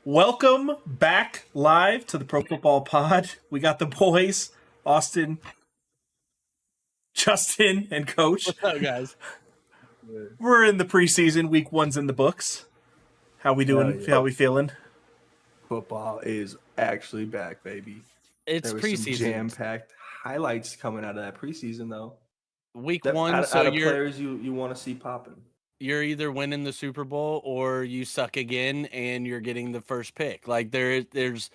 Welcome back live to the Pro Football Pod. We got the boys, Austin, Justin, and Coach. What's up, guys? We're in the preseason. Week 1's in the books. How we doing? Yeah. How we feeling? Football is actually back, baby. It's There was some preseason. jam-packed highlights coming out of that preseason, though. Week That, one, out so of you're players you want to see popping. either winning the Super Bowl or you suck again and you're getting the first pick. Like there's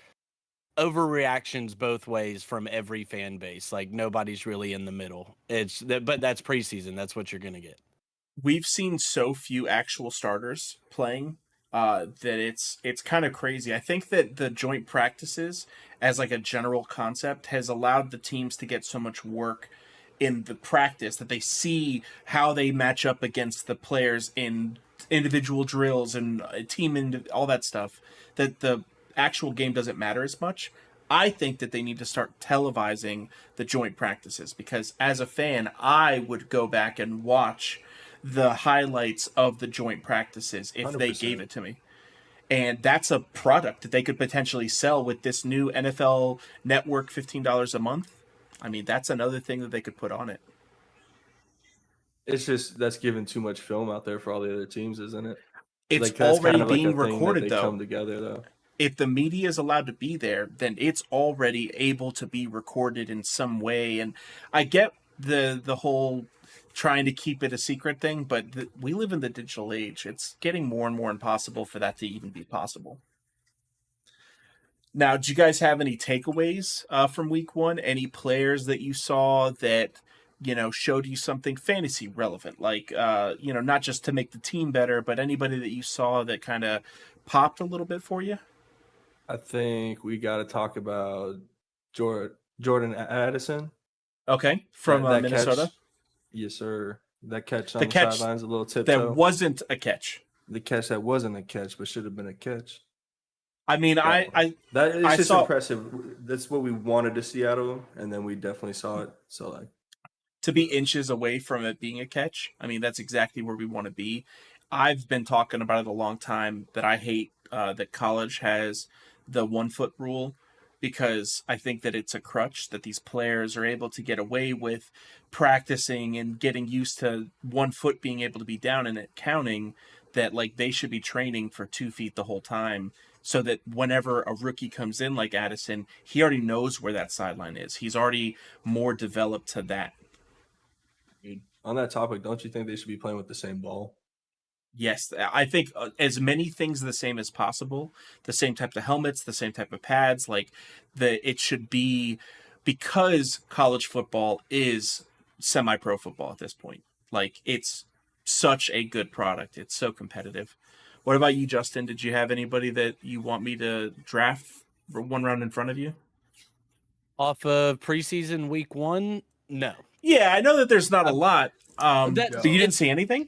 overreactions both ways from every fan base. Like nobody's really in the middle. But that's preseason. That's what you're gonna get. We've seen so few actual starters playing that it's kind of crazy. I think that the joint practices, as like a general concept, has allowed the teams to get so much work in the practice that they see how they match up against the players in individual drills and all that stuff, that the actual game doesn't matter as much. I think that they need to start televising the joint practices, because as a fan, I would go back and watch the highlights of the joint practices if they 100%. gave it to me. And that's a product that they could potentially sell with this new NFL network, $15 a month. I mean, that's another thing that they could put on it. It's just that's giving too much film out there for all the other teams, isn't it? It's Like, that's already kind of like being a thing that recorded, they though. come together, though. If the media is allowed to be there, then it's already able to be recorded in some way. And I get the whole trying to keep it a secret thing, but we live in the digital age. It's getting more and more impossible for that to even be possible. Now, do you guys have any takeaways from week 1? Any players that you saw that, showed you something fantasy relevant? Like, not just to make the team better, but anybody that you saw that kind of popped a little bit for you? I think we got to talk about Jordan Addison. Okay, from That Minnesota. catch. Yes, sir. That catch on The the catch sidelines, a little That tiptoe. wasn't a catch. The catch that wasn't a catch, but should have been a catch. I mean, I That is I just saw- impressive. That's what we wanted to see out of him, and then we definitely saw it. So, like, to be inches away from it being a catch. I mean, that's exactly where we want to be. I've been talking about it a long time that I hate that college has the 1 foot rule, because I think that it's a crutch that these players are able to get away with practicing and getting used to 1 foot being able to be down and it counting, that like they should be training for 2 feet the whole time, so that whenever a rookie comes in like Addison, he already knows where that sideline is. He's already more developed to that. on that topic, don't you think they should be playing with the same ball? Yes, I think as many things the same as possible, the same type of helmets, the same type of pads, it should be, because college football is semi-pro football at this point. Like, it's such a good product. It's so competitive. What about you, Justin? Did you have anybody that you want me to draft for 1 round in front of you? Off of preseason week 1, no. Yeah, I know that there's not a lot, but you didn't see anything?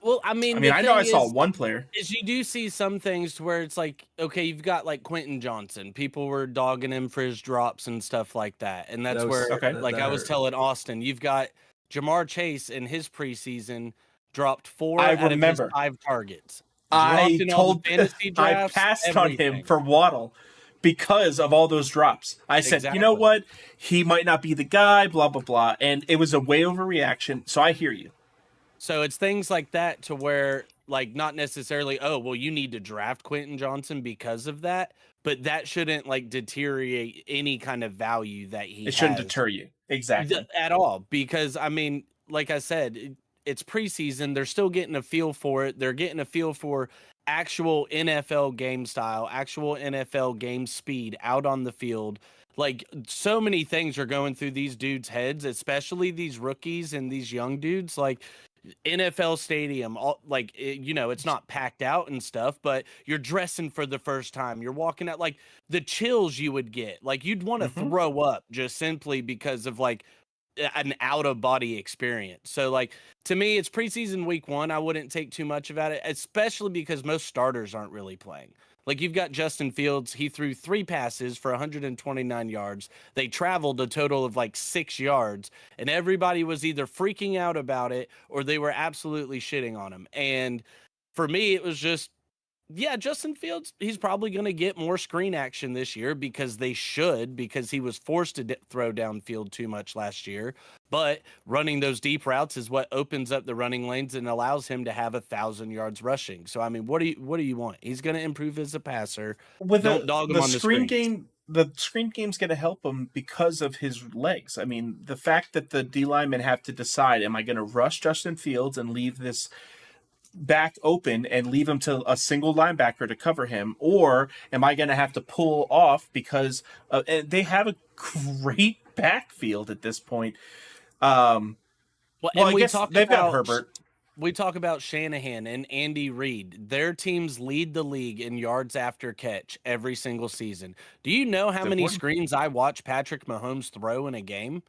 Well, I mean, I know I saw one player. Is you do see some things to where it's like, okay, you've got like Quentin Johnson. People were dogging him for his drops and stuff like that. And that's where, I was telling Austin, you've got Jamar Chase in his preseason dropped 4 out of his 5 targets. I passed on everything. him for Waddle because of all those drops. I said, you know what? He might not be the guy, blah, blah, blah. And it was a way overreaction. So I hear you. So it's things like that to where, like, not necessarily, oh, well, you need to draft Quentin Johnson because of that, but that shouldn't, like, deteriorate any kind of value that he has. It shouldn't deter you. Exactly. At all. Because, I mean, like I said, it's preseason. They're still getting a feel for it. They're getting a feel for actual NFL game style, actual NFL game speed out on the field. Like, so many things are going through these dudes' heads, especially these rookies and these young dudes. Like, NFL stadium, it's not packed out and stuff, but you're dressing for the first time. You're walking out, like, the chills you would get. Like, you'd want to throw up just simply because of, like, an out-of-body experience. So, like, to me, it's preseason week 1. I wouldn't take too much about it, especially because most starters aren't really playing. Like, you've got Justin Fields. He threw 3 passes for 129 yards. They traveled a total of like 6 yards, and everybody was either freaking out about it or they were absolutely shitting on him. And for me, it was just Yeah, Justin Fields, he's probably going to get more screen action this year because because he was forced to throw downfield too much last year. But running those deep routes is what opens up the running lanes and allows him to have 1,000 yards rushing. So I mean, what do you want? He's going to improve as a passer. With Don't dog him the on the screen screens. game, the screen game's going to help him because of his legs. I mean, the fact that the D linemen have to decide: am I going to rush Justin Fields and leave this back open and leave him to a single linebacker to cover him, or am I going to have to pull off because and they have a great backfield at this point. Um, Well, well, and I guess they've got Herbert. we talk about Shanahan and Andy Reid. Their teams lead the league in yards after catch every single season. Do you know how many screens I watch Patrick Mahomes throw in a game?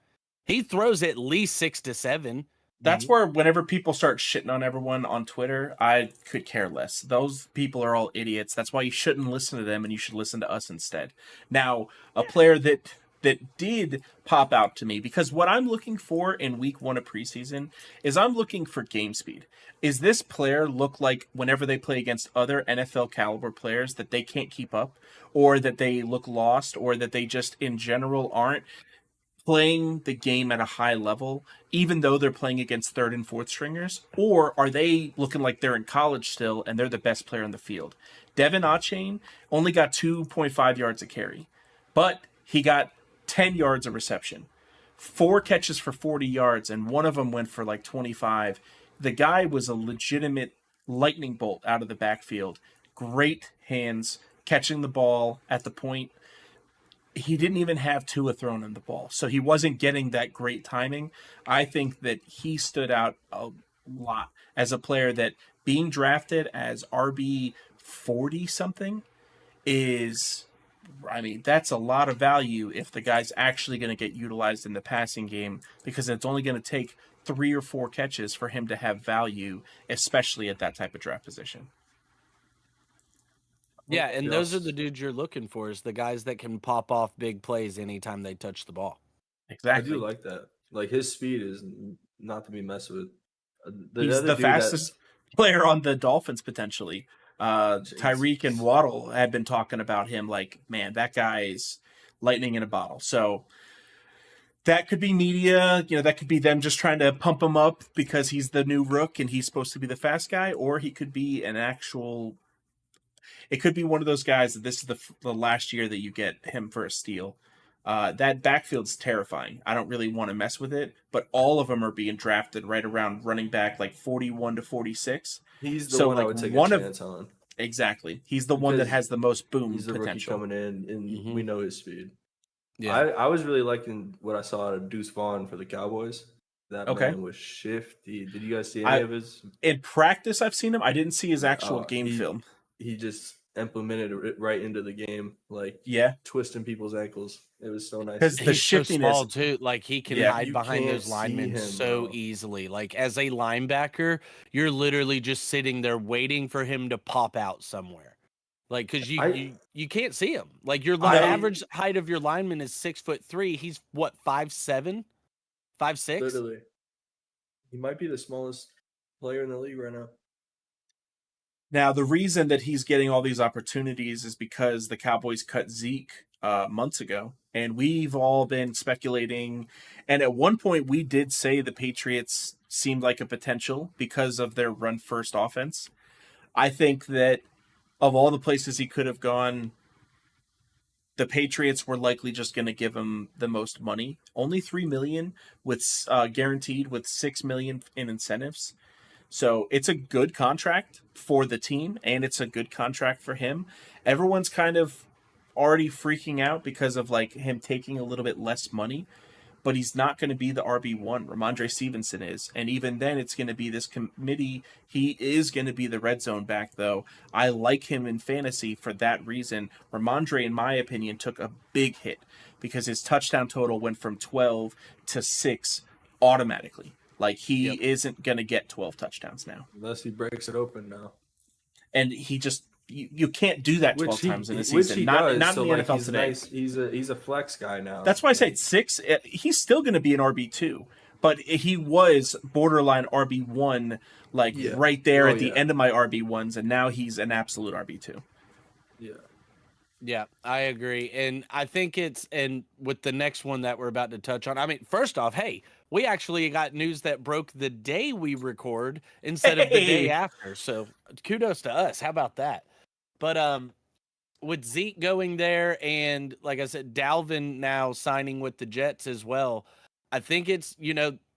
He throws at least 6 to 7. That's where whenever people start shitting on everyone on Twitter, I could care less. Those people are all idiots. That's why you shouldn't listen to them and you should listen to us instead. Now, a player that did pop out to me, because what I'm looking for in week 1 of preseason is I'm looking for game speed. Is this player look like whenever they play against other NFL caliber players that they can't keep up, or that they look lost, or that they just in general aren't playing the game at a high level, even though they're playing against third and fourth stringers? Or are they looking like they're in college still and they're the best player on the field? Devin Achane only got 2.5 yards a carry, but he got 10 yards of reception, 4 catches for 40 yards, and one of them went for like 25. The guy was a legitimate lightning bolt out of the backfield. Great hands, catching the ball at the point. He didn't even have Tua thrown in the ball, so he wasn't getting that great timing. I think that he stood out a lot as a player that being drafted as RB 40 something is, I mean, that's a lot of value if the guy's actually going to get utilized in the passing game, because it's only going to take 3 or 4 catches for him to have value, especially at that type of draft position. Yeah, and those are the dudes you're looking for, is the guys that can pop off big plays anytime they touch the ball. Exactly. I do like that. Like, his speed is not to be messed with. He's the fastest player on the Dolphins potentially. Tyreek and Waddle have been talking about him like, man, that guy's lightning in a bottle. So that could be media, that could be them just trying to pump him up because he's the new rook and he's supposed to be the fast guy, or he could be an actual. It could be one of those guys that this is the last year that you get him for a steal. That backfield's terrifying. I don't really want to mess with it, but all of them are being drafted right around running back like 41 to 46. He's the one I would take a chance on. Exactly. He's the one that has the most boom he's the potential. Rookie coming in, and we know his speed. Yeah, I was really liking what I saw out of Deuce Vaughn for the Cowboys. That man was shifty. Did you guys see any of his? In practice, I've seen him. I didn't see his actual game film. He just implemented it right into the game, like twisting people's ankles. It was so nice. Because the shiftiness, so small too, like he can hide behind those linemen so easily. Like as a linebacker, you're literally just sitting there waiting for him to pop out somewhere. Like because you can't see him. Like your average height of your lineman is 6'3". He's what 5'7", 5'6". Literally, he might be the smallest player in the league right now. Now, the reason that he's getting all these opportunities is because the Cowboys cut Zeke months ago, and we've all been speculating. And at one point, we did say the Patriots seemed like a potential because of their run-first offense. I think that of all the places he could have gone, the Patriots were likely just going to give him the most money. Only $3 million with guaranteed, with $6 million in incentives. So it's a good contract for the team, and it's a good contract for him. Everyone's kind of already freaking out because of like him taking a little bit less money, but he's not going to be the RB1. Ramondre Stevenson is, and even then it's going to be this committee. He is going to be the red zone back, though. I like him in fantasy for that reason. Ramondre, in my opinion, took a big hit because his touchdown total went from 12 to 6 automatically. Like, he isn't going to get 12 touchdowns now. Unless he breaks it open now. And he just, you can't do that 12 times in a season. Which he not does, in so the like NFL today. Nice. He's a flex guy now. That's why I say 6. He's still going to be an RB2. but he was borderline RB1, like right there at the end of my RB1s, and now he's an absolute RB2. Yeah. Yeah, I agree. And I think and with the next one that we're about to touch on, I mean, first off, hey, we actually got news that broke the day we record instead of the day after. So kudos to us. How about that? But with Zeke going there and, like I said, Dalvin now signing with the Jets as well, I think it's,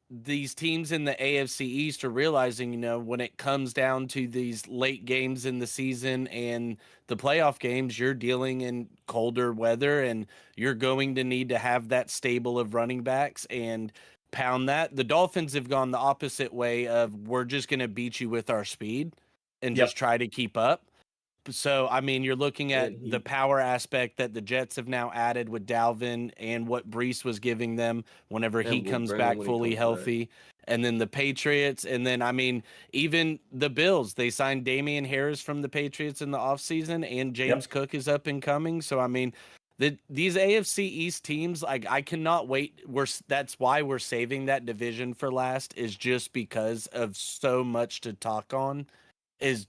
these teams in the AFC East are realizing, when it comes down to these late games in the season and the playoff games, you're dealing in colder weather and you're going to need to have that stable of running backs and pound that. The Dolphins have gone the opposite way of, we're just going to beat you with our speed and just try to keep up. So, I mean, you're looking at the power aspect that the Jets have now added with Dalvin and what Brees was giving them whenever he comes back fully healthy. And then the Patriots. And then, I mean, even the Bills, they signed Damian Harris from the Patriots in the offseason, and James Cook is up and coming. So, I mean, these AFC East teams, like, I cannot wait. That's why we're saving that division for last, is just because of so much to talk on.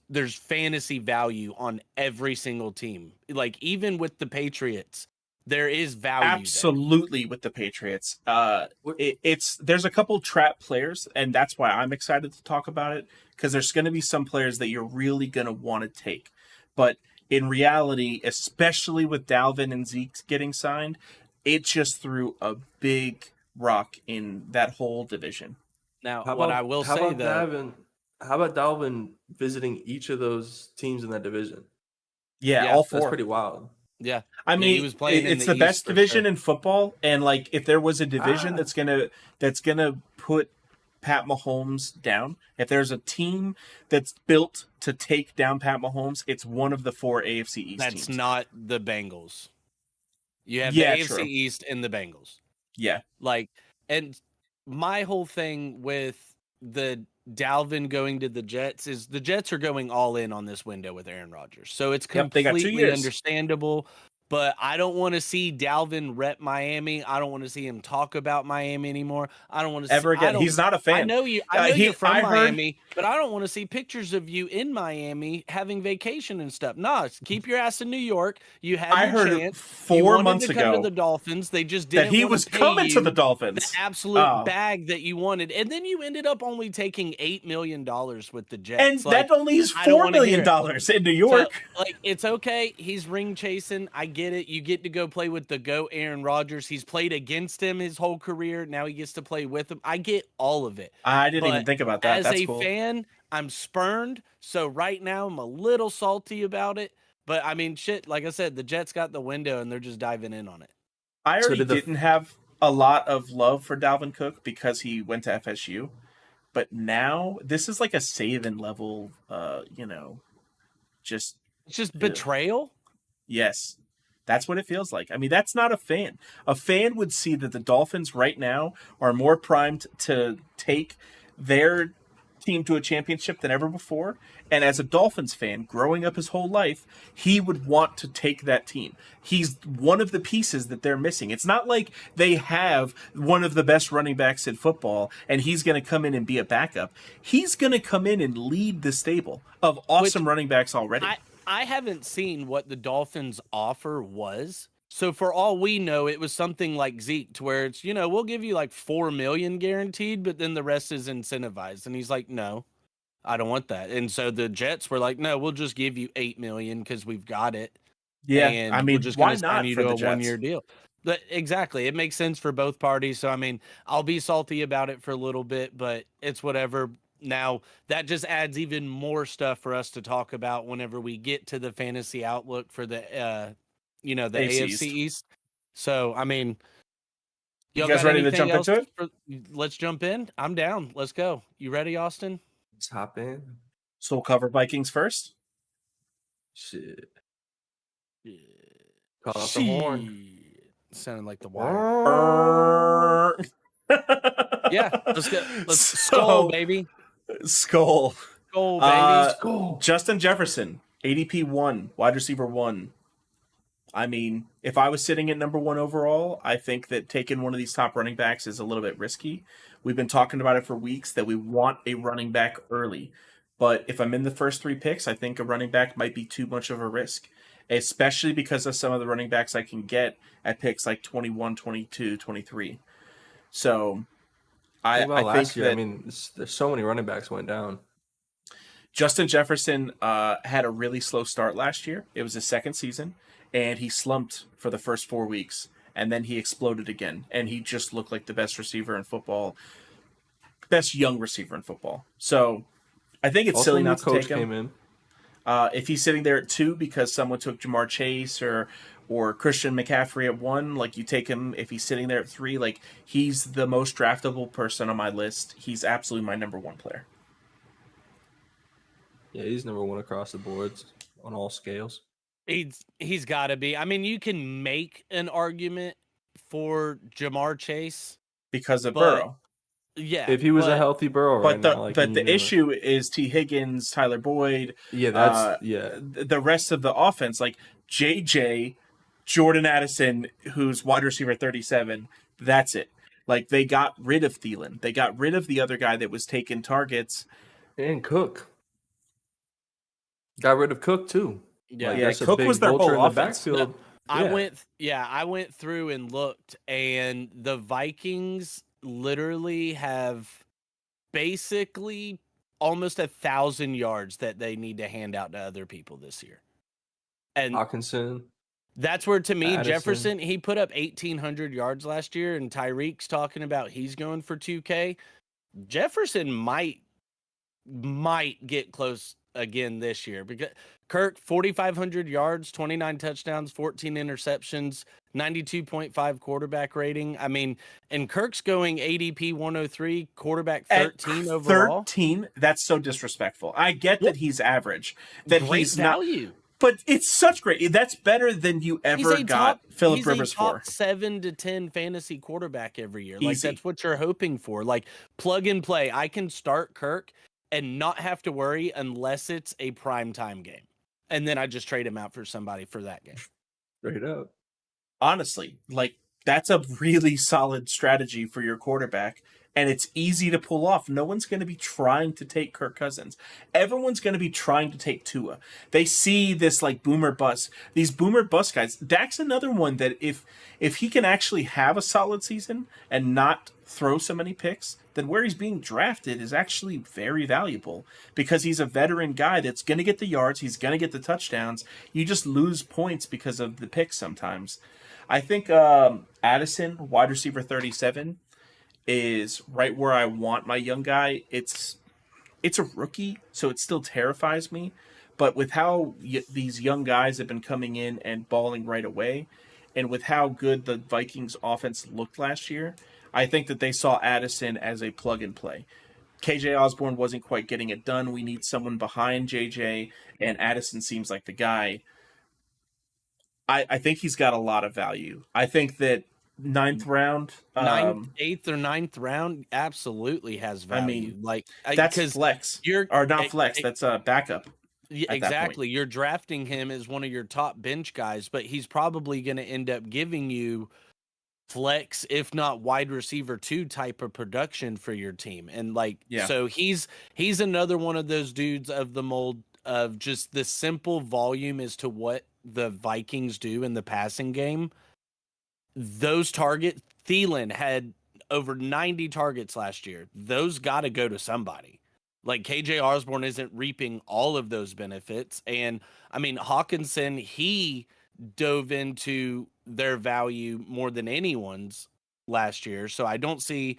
There's fantasy value on every single team. Like, even with the Patriots, there is value. Absolutely there. With the Patriots. There's a couple trap players, and that's why I'm excited to talk about it, because there's going to be some players that you're really going to want to take. But in reality, especially with Dalvin and Zeke getting signed, it just threw a big rock in that whole division. Now, what I will say, though... How about Dalvin visiting each of those teams in that division? Yeah, all four. That's pretty wild. Yeah, I mean, he was playing it's the best division in football, and like, if there was a division that's gonna put Pat Mahomes down, if there's a team that's built to take down Pat Mahomes, it's one of the four AFC East teams. That's not the Bengals. You have the AFC East and the Bengals. Yeah, and my whole thing with the Dalvin going to the Jets is the Jets are going all in on this window with Aaron Rodgers. So it's completely understandable, but I don't want to see Dalvin rep Miami. I don't want to see him talk about Miami anymore. I don't want to ever again. He's not a fan. I know you're from Miami, but I don't want to see pictures of you in Miami having vacation and stuff. No, keep your ass in New York. You had your chance. 4 months ago, come to the Dolphins. They just didn't that he was coming to the Dolphins. The absolute bag that you wanted, and then you ended up only taking $8 million with the Jets, and that only is $4 million in New York. So, it's okay. He's ring chasing. I get it. You get to go play with the GOAT Aaron Rodgers. He's played against him his whole career. Now he gets to play with him. I get all of it. I didn't even think about that. As a fan, I'm spurned. So right now I'm a little salty about it. But I mean, shit, like I said, the Jets got the window and they're just diving in on it. I already didn't have a lot of love for Dalvin Cook because he went to FSU. But now this is like a Saban level, It's just betrayal? Yes. That's what it feels like. I mean, that's not a fan. A fan would see that the Dolphins right now are more primed to take their team to a championship than ever before. And as a Dolphins fan, growing up his whole life, he would want to take that team. He's one of the pieces that they're missing. It's not like they have one of the best running backs in football and he's going to come in and be a backup. He's going to come in and lead the stable of awesome running backs already. I haven't seen what the Dolphins' offer was. So for all we know, it was something like Zeke, to where it's, we'll give you like $4 million guaranteed, but then the rest is incentivized. And he's like, no, I don't want that. And so the Jets were like, no, we'll just give you $8 million because we've got it. Yeah, and I mean, we're just why going to not sign you for to the a Jets? 1-year deal. But exactly, it makes sense for both parties. So I mean, I'll be salty about it for a little bit, but it's whatever. Now, that just adds even more stuff for us to talk about whenever we get to the fantasy outlook for the, the AFC East. So, I mean, you guys ready to jump into it? Let's jump in. I'm down. Let's go. You ready, Austin? Let's hop in. So we'll cover Vikings first? Shit. Call out the horn. Sounded like the wire. Yeah, let's go. Let's skull, baby. Skull, baby. Skull. Justin Jefferson, ADP 1, wide receiver 1. I mean, if I was sitting at number 1 overall, I think that taking one of these top running backs is a little bit risky. We've been talking about it for weeks that we want a running back early. But if I'm in the first 3 picks, I think a running back might be too much of a risk, especially because of some of the running backs I can get at picks like 21, 22, 23. So Think I about think last year. I that mean, there's so many running backs went down. Justin Jefferson had a really slow start last year. It was his second season, and he slumped for the first 4 weeks, and then he exploded again, and he just looked like the best receiver in football, best young receiver in football. So I think it's Also, silly new not to take coach him. came in. If he's sitting there at 2 because someone took Jamar Chase or Christian McCaffrey at 1, like you take him. If he's sitting there at 3, like he's the most draftable person on my list. He's absolutely my number 1 player. Yeah, he's number 1 across the boards on all scales. He's got to be. I mean, you can make an argument for Jamar Chase Because of but Burrow. yeah, If he was a healthy Burrow right now, like but the issue is T. Higgins, Tyler Boyd, yeah, that's yeah. the rest of the offense, like JJ, Jordan Addison, who's wide receiver 37. That's it. Like they got rid of Thielen. They got rid of the other guy that was taking targets. And Cook got rid of Cook too. Yeah, like, Yeah, that's a Cook big was their vulture whole in the offense. backfield. I went through and looked, and the Vikings literally have basically almost 1,000 yards that they need to hand out to other people this year. And Hawkinson. that's where, to me, Addison. Jefferson, he put up 1,800 yards last year, and Tyreek's talking about he's going for 2K. Jefferson might get close again this year because Kirk 4,500 yards, 29 touchdowns, 14 interceptions, 92.5 quarterback rating. I mean, and Kirk's going ADP 103, quarterback 13 At overall. 13, that's so disrespectful. I get that he's average, that Great he's value. not, but it's such great. That's better than you ever got Phillip Rivers for. 7 to 10 fantasy quarterback every year. Like Easy. that's what you're hoping for. Like plug and play. I can start Kirk and not have to worry unless it's a primetime game. And then I just trade him out for somebody for that game. Straight up. Honestly, like that's a really solid strategy for your quarterback, and it's easy to pull off. No one's going to be trying to take Kirk Cousins. Everyone's going to be trying to take Tua. They see this like boomer bust. These boomer bust guys. Dak's another one that if he can actually have a solid season and not throw so many picks, then where he's being drafted is actually very valuable because he's a veteran guy that's going to get the yards, he's going to get the touchdowns. You just lose points because of the picks sometimes. I think Addison, wide receiver 37, is right where I want my young guy. It's a rookie, so it still terrifies me. But with how these young guys have been coming in and balling right away, and with how good the Vikings offense looked last year, I think that they saw Addison as a plug and play. KJ Osborne wasn't quite getting it done. We need someone behind JJ, and Addison seems like the guy. I think he's got a lot of value. I think that 9th round, 8th or 9th round absolutely has value. I mean, like that's flex. Or not flex, that's a backup. Exactly. You're drafting him as one of your top bench guys, but he's probably going to end up giving you flex, if not wide receiver 2 type of production for your team. And so he's another one of those dudes of the mold of just the simple volume as to what the Vikings do in the passing game. Those targets, Thielen had over 90 targets last year. Those got to go to somebody. Like KJ Osborne isn't reaping all of those benefits. And I mean, Hawkinson, he dove into their value more than anyone's last year. So I don't see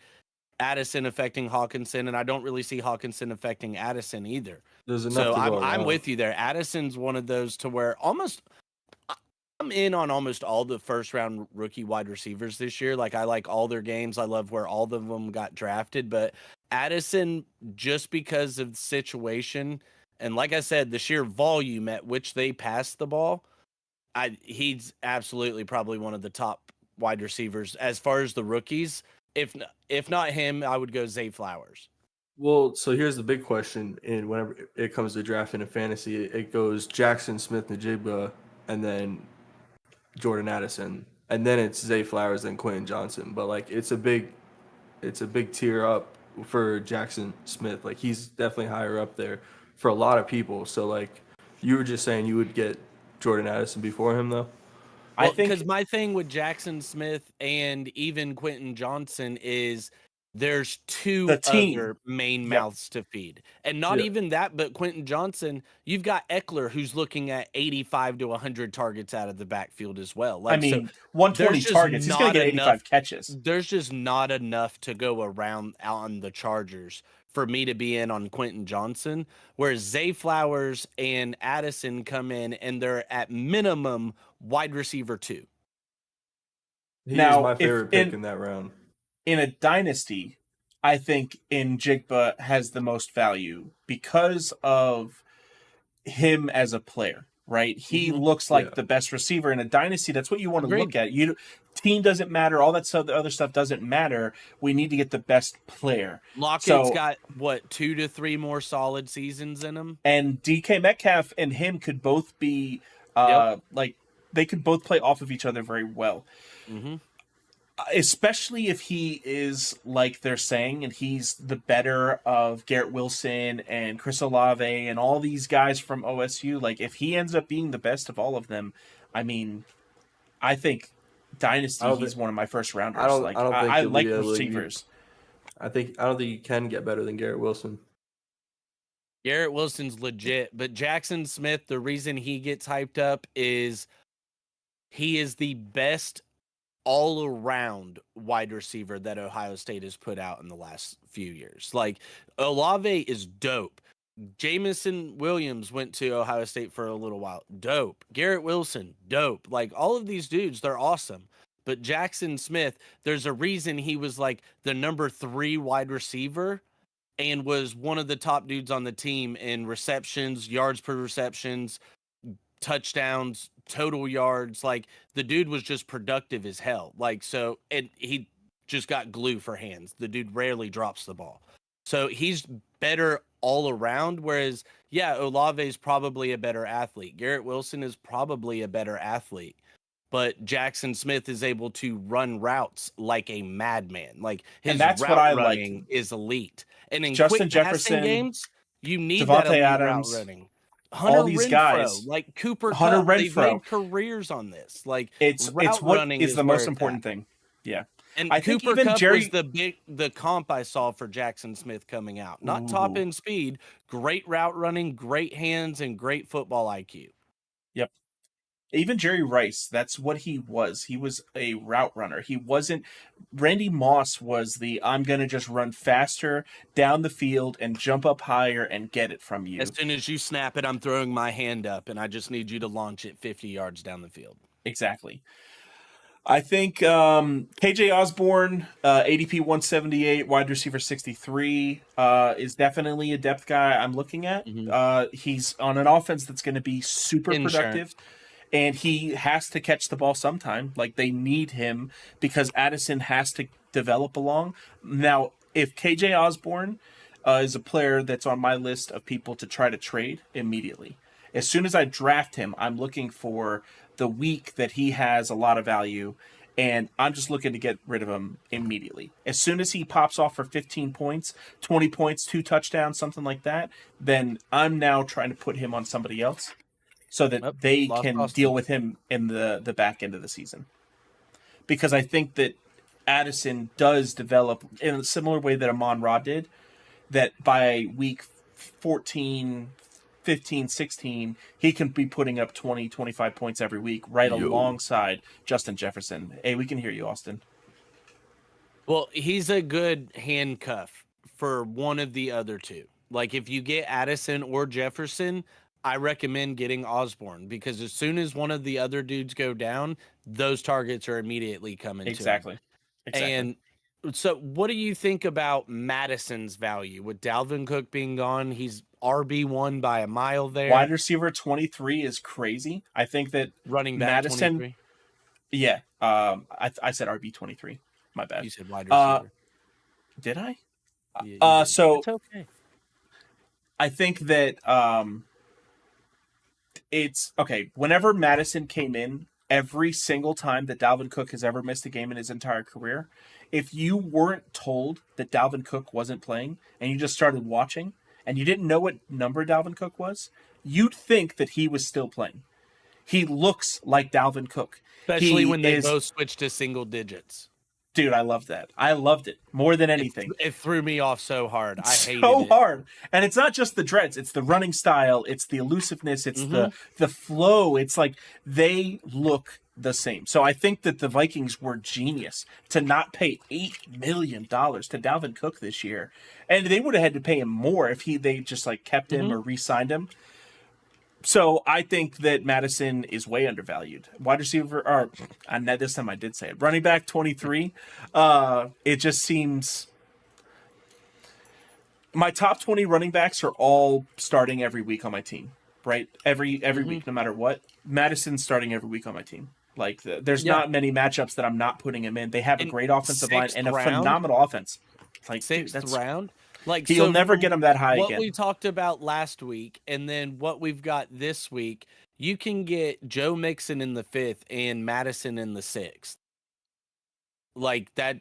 Addison affecting Hawkinson, and I don't really see Hawkinson affecting Addison either. So I'm with you there. Addison's one of those to where I'm in on almost all the first round rookie wide receivers this year. Like I like all their games. I love where all of them got drafted, but Addison, just because of the situation, and like I said, the sheer volume at which they pass the ball, he's absolutely probably one of the top wide receivers as far as the rookies. If not him, I would go Zay Flowers. Well, so here's the big question, and whenever it comes to drafting a fantasy, it goes Jackson Smith-Njigba, and then Jordan Addison, and then it's Zay Flowers and Quentin Johnson. But like it's a big tier up for Jackson Smith. Like he's definitely higher up there for a lot of people. So like you were just saying you would get Jordan Addison before him though. Well, because my thing with Jackson Smith and even Quentin Johnson is there's two other main mouths to feed. And not even that, but Quentin Johnson, you've got Eckler who's looking at 85 to 100 targets out of the backfield as well. Like, I mean, 120 targets. He's going to get 85 catches. There's just not enough to go around on the Chargers for me to be in on Quentin Johnson, whereas Zay Flowers and Addison come in and they're at minimum wide receiver 2. He is my favorite pick in that round. In a dynasty, I think Njigba has the most value because of him as a player, right? He looks like the best receiver in a dynasty. That's what you want to look at. Team doesn't matter. All that stuff, the other stuff doesn't matter. We need to get the best player. Lockett's got, 2 to 3 more solid seasons in him? And DK Metcalf and him could both be, they could both play off of each other very well. Mm-hmm. Especially if he is like they're saying, and he's the better of Garrett Wilson and Chris Olave and all these guys from OSU. Like if he ends up being the best of all of them, I mean, I think dynasty he's one of my first rounders. I like receivers. I don't think you can get better than Garrett Wilson. Garrett Wilson's legit, but Jackson Smith, the reason he gets hyped up is he is the best all-around wide receiver that Ohio State has put out in the last few years. Like, Olave is dope. Jamison Williams went to Ohio State for a little while. Dope. Garrett Wilson, dope. Like, all of these dudes, they're awesome. But Jackson Smith, there's a reason he was, like, the number 3 wide receiver and was one of the top dudes on the team in receptions, yards per receptions, touchdowns, total yards. Like the dude was just productive as hell. Like, so, and he just got glue for hands. The dude rarely drops the ball. So he's better all around. Whereas, Olave is probably a better athlete. Garrett Wilson is probably a better athlete. But Jackson Smith is able to run routes like a madman. Like his route running is elite. And in Justin quick Jefferson passing games, you need Devontae that elite Adams, route running. all these guys, like Cooper Hunter Kupp, Renfrow, they've made careers on this. Like it's what running is the most important thing. Yeah, and I think Cooper Kupp was the comp I saw for Jackson Smith coming out. Not top end speed, great route running, great hands, and great football IQ. Yep. Even Jerry Rice, that's what he was. He was a route runner. He wasn't. Randy Moss was I'm going to just run faster down the field and jump up higher and get it from you. As soon as you snap it, I'm throwing my hand up, and I just need you to launch it 50 yards down the field. Exactly. I think KJ Osborne, ADP 178, wide receiver 63, is definitely a depth guy I'm looking at. Mm-hmm. He's on an offense that's going to be super productive. And he has to catch the ball sometime. Like, they need him because Addison has to develop along. Now, if KJ Osborne is a player that's on my list of people to try to trade immediately. As soon as I draft him, I'm looking for the week that he has a lot of value, and I'm just looking to get rid of him immediately. As soon as he pops off for 15 points, 20 points, 2 touchdowns, something like that, then I'm now trying to put him on somebody else, so that they can deal with him in the back end of the season. Because I think that Addison does develop in a similar way that Amon-Ra did, that by week 14, 15, 16, he can be putting up 20, 25 points every week alongside Justin Jefferson. Hey, we can hear you, Austin. Well, he's a good handcuff for one of the other two. Like, if you get Addison or Jefferson, I recommend getting Osborne, because as soon as one of the other dudes go down, those targets are immediately coming to him. Exactly. And so what do you think about Madison's value? With Dalvin Cook being gone, he's RB1 by a mile there. Wide receiver 23 is crazy. I think that running back Madison, 23? Yeah. I said RB23. My bad. You said wide receiver. Did I? Yeah, so it's okay. I think that it's okay. Whenever Madison came in, every single time that Dalvin Cook has ever missed a game in his entire career, if you weren't told that Dalvin Cook wasn't playing and you just started watching and you didn't know what number Dalvin Cook was, you'd think that he was still playing. He looks like Dalvin Cook. Especially when they both switched to single digits. Dude, I love that. I loved it more than anything. It threw me off so hard. I hated it. So hard. And it's not just the dreads. It's the running style. It's the elusiveness. It's the flow. It's like they look the same. So I think that the Vikings were genius to not pay $8 million to Dalvin Cook this year. And they would have had to pay him more if they just like kept him or re-signed him. So I think that Madison is way undervalued. Wide receiver, or this time I did say it. Running back 23. It just seems my top 20 running backs are all starting every week on my team, right? Every week, no matter what. Madison's starting every week on my team. Like there's not many matchups that I'm not putting him in. They have a great offensive line and a phenomenal offense. Like sixth round. Like he'll never get him that high again. What we talked about last week, and then what we've got this week, you can get Joe Mixon in the 5th and Madison in the 6th. Like that,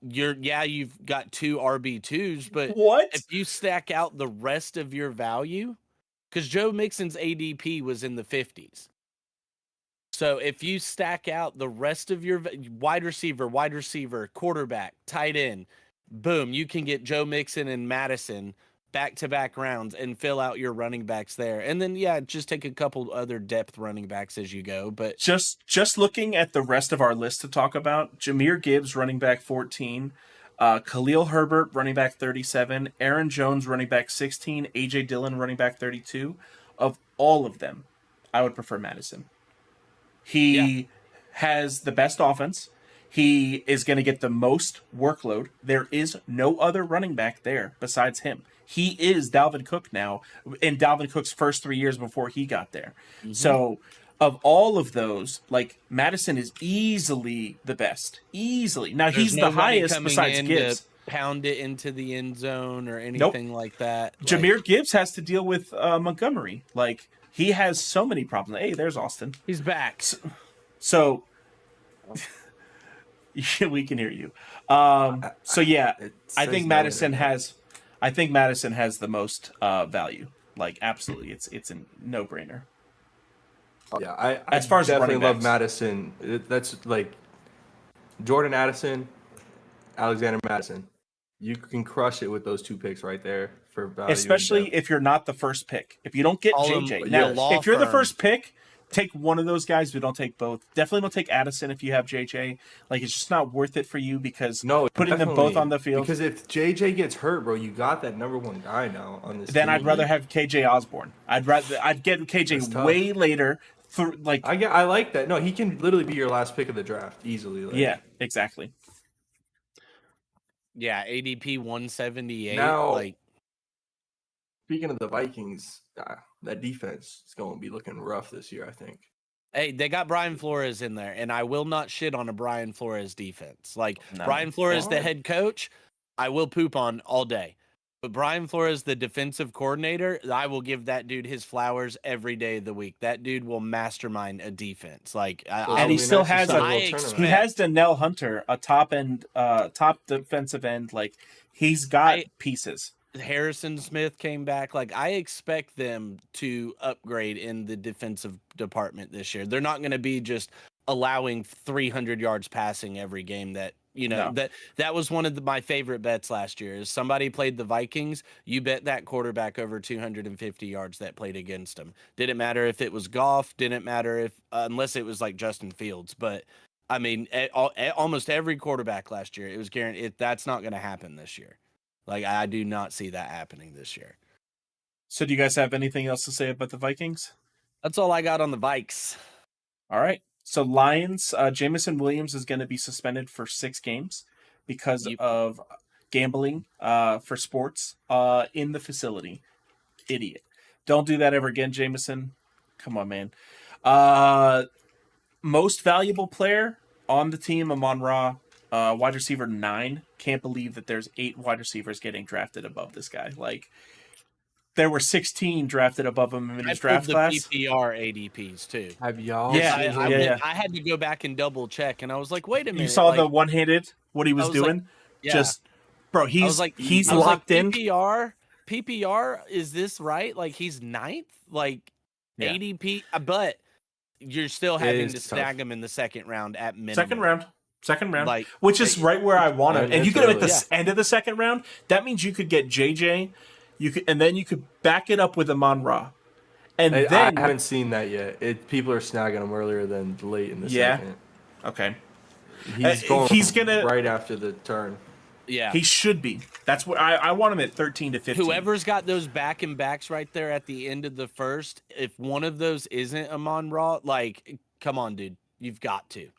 you've got 2 RB2s, but if you stack out the rest of your value, because Joe Mixon's ADP was in the 50s. So if you stack out the rest of your wide receiver, quarterback, tight end, boom, you can get Joe Mixon and Madison back-to-back rounds and fill out your running backs there. And then, just take a couple other depth running backs as you go. But just looking at the rest of our list to talk about, Jahmyr Gibbs, running back 14, Khalil Herbert, running back 37, Aaron Jones, running back 16, A.J. Dillon, running back 32. Of all of them, I would prefer Madison. He has the best offense. He is going to get the most workload. There is no other running back there besides him. He is Dalvin Cook now in Dalvin Cook's first 3 years before he got there. So of all of those, like Madison is easily the best. Easily. Now he's the highest besides Gibbs. Pound it into the end zone or anything like that. Jahmyr Gibbs has to deal with Montgomery. Like he has so many problems. Hey, there's Austin. He's back. So we can hear you. I think Madison has the most value. Like absolutely, it's a no-brainer. Yeah, I as far as definitely love Madison. That's like Jordan Addison, Alexander Madison. You can crush it with those 2 picks right there for value. Especially if you're not the first pick. If you don't get JJ, now if you're the first pick, take one of those guys, but don't take both. Definitely don't take Addison if you have JJ. Like it's just not worth it for you because putting them both on the field. Because if JJ gets hurt, bro, you got that number 1 guy now on this. Then I'd rather have KJ Osborne. I'd get KJ way later. I like that. No, he can literally be your last pick of the draft easily. Yeah, exactly. Yeah, ADP 178. Now, speaking of the Vikings, that defense is going to be looking rough this year, I think. Hey, they got Brian Flores in there, and I will not shit on a Brian Flores defense. Brian Flores, the head coach, I will poop on all day. But Brian Flores, the defensive coordinator, I will give that dude his flowers every day of the week. That dude will mastermind a defense. And he still has he has Danielle Hunter, a top defensive end. Like he's got pieces. Harrison Smith came back. I expect them to upgrade in the defensive department this year. They're not going to be just allowing 300 yards passing every game that that was one of my favorite bets last year. Is somebody played the Vikings, you bet that quarterback over 250 yards that played against them. Didn't matter if it was Goff, didn't matter if unless it was like Justin Fields, but I mean almost every quarterback last year, it was guaranteed. That's not going to happen this year. I do not see that happening this year. So do you guys have anything else to say about the Vikings? That's all I got on the Vikes. All right. So Lions, Jameson Williams is going to be suspended for 6 games because of gambling for sports in the facility. Idiot. Don't do that ever again, Jameson. Come on, man. Most valuable player on the team, Amon-Ra, wide receiver 9. Can't believe that there's 8 wide receivers getting drafted above this guy. there were 16 drafted above him in I his pulled draft the class. PPR ADPs too. Have y'all Yeah, seen I, him? yeah. I had to go back and double check, and I was like, wait a You minute, saw the like one-handed, what he I was was like, doing? yeah, Just, bro, I was like, he's I was like, locked in. PPR, is this right? Like he's ninth, like Yeah. ADP, but you're still It having is to tough. snag him in the second round at minimum. Second round, Like, which is right where I want him. And you it's get him at the early. end of the second round. That means you could get JJ, and then you could back it up with Amon-Ra, and I then haven't seen that yet. People are snagging him earlier than late in the yeah, second. okay, He's going he's gonna right after the turn. yeah, he should be. That's what I want him at 13 to 15. whoever's got those back and backs right there at the end of the first, if one of those isn't Amon-Ra, like, come on, dude, you've got to.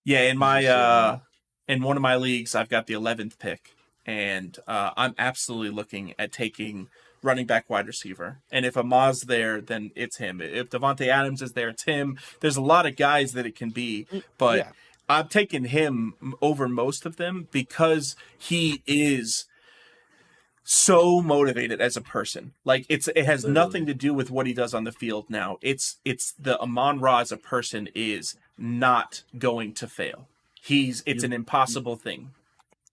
Yeah, in He's just sitting my there. in one of my leagues, I've got the 11th pick, and I'm absolutely looking at taking running back, wide receiver. And if Amaz there, then it's him. If Devontae Adams is there, it's him. There's a lot of guys that it can be, but Yeah. I'm taking him over most of them because he is so motivated as a person. Like it has Literally. nothing to do with what he does on the field now. It's the Amon-Ra as a person is not going to fail. It's an impossible thing.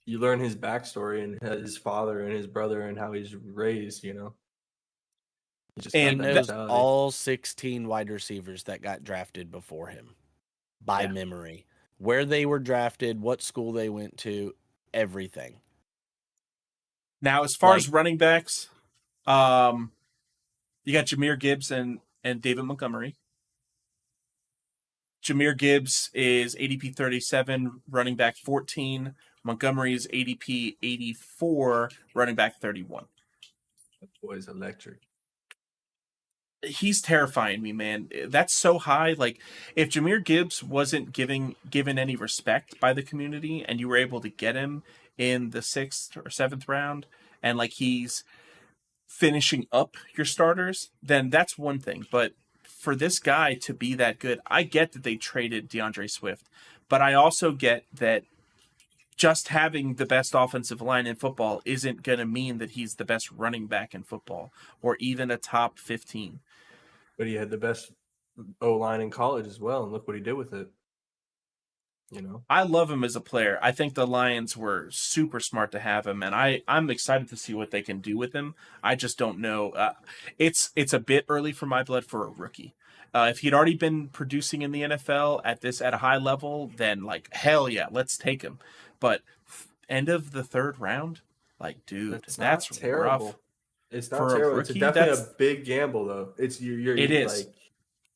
You learn his backstory and his father and his brother and how he's raised. You know, he just got And He that knows mentality. all 16 wide receivers that got drafted before him by memory. Where they were drafted, what school they went to, everything. Now, as far as running backs, you got Jahmyr Gibbs and David Montgomery. Jahmyr Gibbs is ADP 37, running back 14. Montgomery is ADP 84, running back 31. That boy's electric. He's terrifying me, man. That's so high. Like, if Jahmyr Gibbs wasn't given any respect by the community, and you were able to get him in the 6th or 7th round, and like he's finishing up your starters, then that's one thing. But for this guy to be that good, I get that they traded DeAndre Swift, but I also get that just having the best offensive line in football isn't going to mean that he's the best running back in football or even a top 15. But he had the best O-line in college as well, and look what he did with it. You know, I love him as a player. I think the Lions were super smart to have him, and I'm excited to see what they can do with him. I just don't know. It's a bit early for my blood for a rookie. If he'd already been producing in the NFL at a high level, then like hell yeah, let's take him. But end of the 3rd round, like dude, that's terrible. rough. It's not For a terrible. rookie, It's definitely that's- a big gamble, though. It is. Like,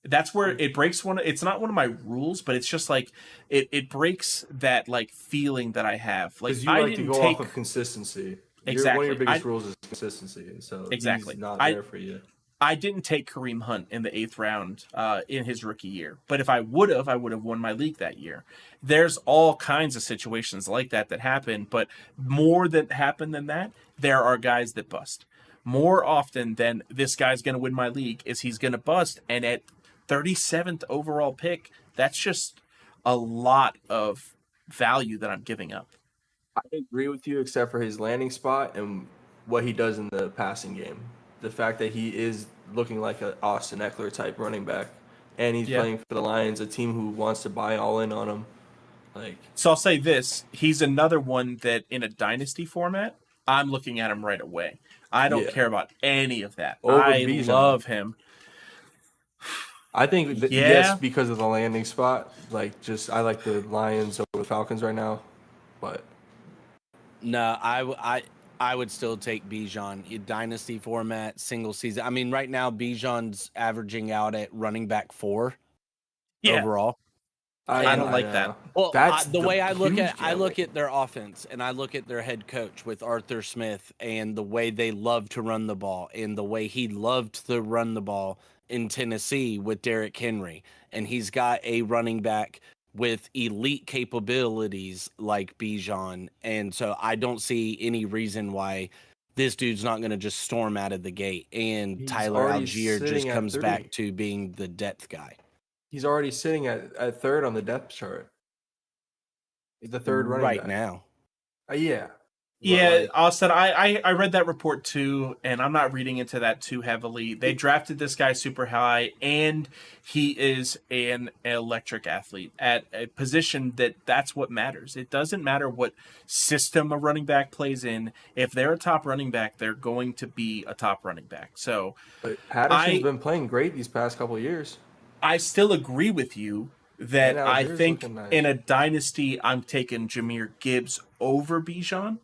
That's where it breaks it's not one of my rules, but it's just like it breaks that like feeling that I have. Like because you I like to didn't go take off of consistency. Exactly. One of your biggest rules is consistency, and so Exactly. he's not there for you. I didn't take Kareem Hunt in the 8th round in his rookie year. But if I would have won my league that year. There's all kinds of situations like that happen, but more that happen than that, there are guys that bust. More often than this guy's going to win my league is he's going to bust, and at 37th overall pick, that's just a lot of value that I'm giving up. I agree with you, except for his landing spot and what he does in the passing game. The fact that he is looking like an Austin Eckler type running back, and he's playing for the Lions, a team who wants to buy all in on him. So I'll say this: he's another one that in a dynasty format, I'm looking at him right away. I don't care about any of that. I love him. I think yes, because of the landing spot. I like the Lions over the Falcons right now, but no, I would still take Bijan. Dynasty format, single season. I mean, right now Bijan's averaging out at running back 4 overall. I don't like that. Well, the way I look at their offense, and I look at their head coach with Arthur Smith, and the way they love to run the ball, and the way he loved to run the ball in Tennessee with Derrick Henry, and he's got a running back with elite capabilities like Bijan, and so I don't see any reason why this dude's not going to just storm out of the gate, and Tyler Algier just comes back to being the depth guy. He's already sitting at 3rd on the depth chart. He's the 3rd running back right now. Yeah, But Yeah, like, Austin, I read that report too, and I'm not reading into that too heavily. They drafted this guy super high, and he is an electric athlete at a position that's what matters. It doesn't matter what system a running back plays in. If they're a top running back, they're going to be a top running back. So but Patterson's I been playing great these past couple of years, I still agree with you and that I Algiers think looking in nice. a dynasty I'm taking Jameer Gibbs over Bijan.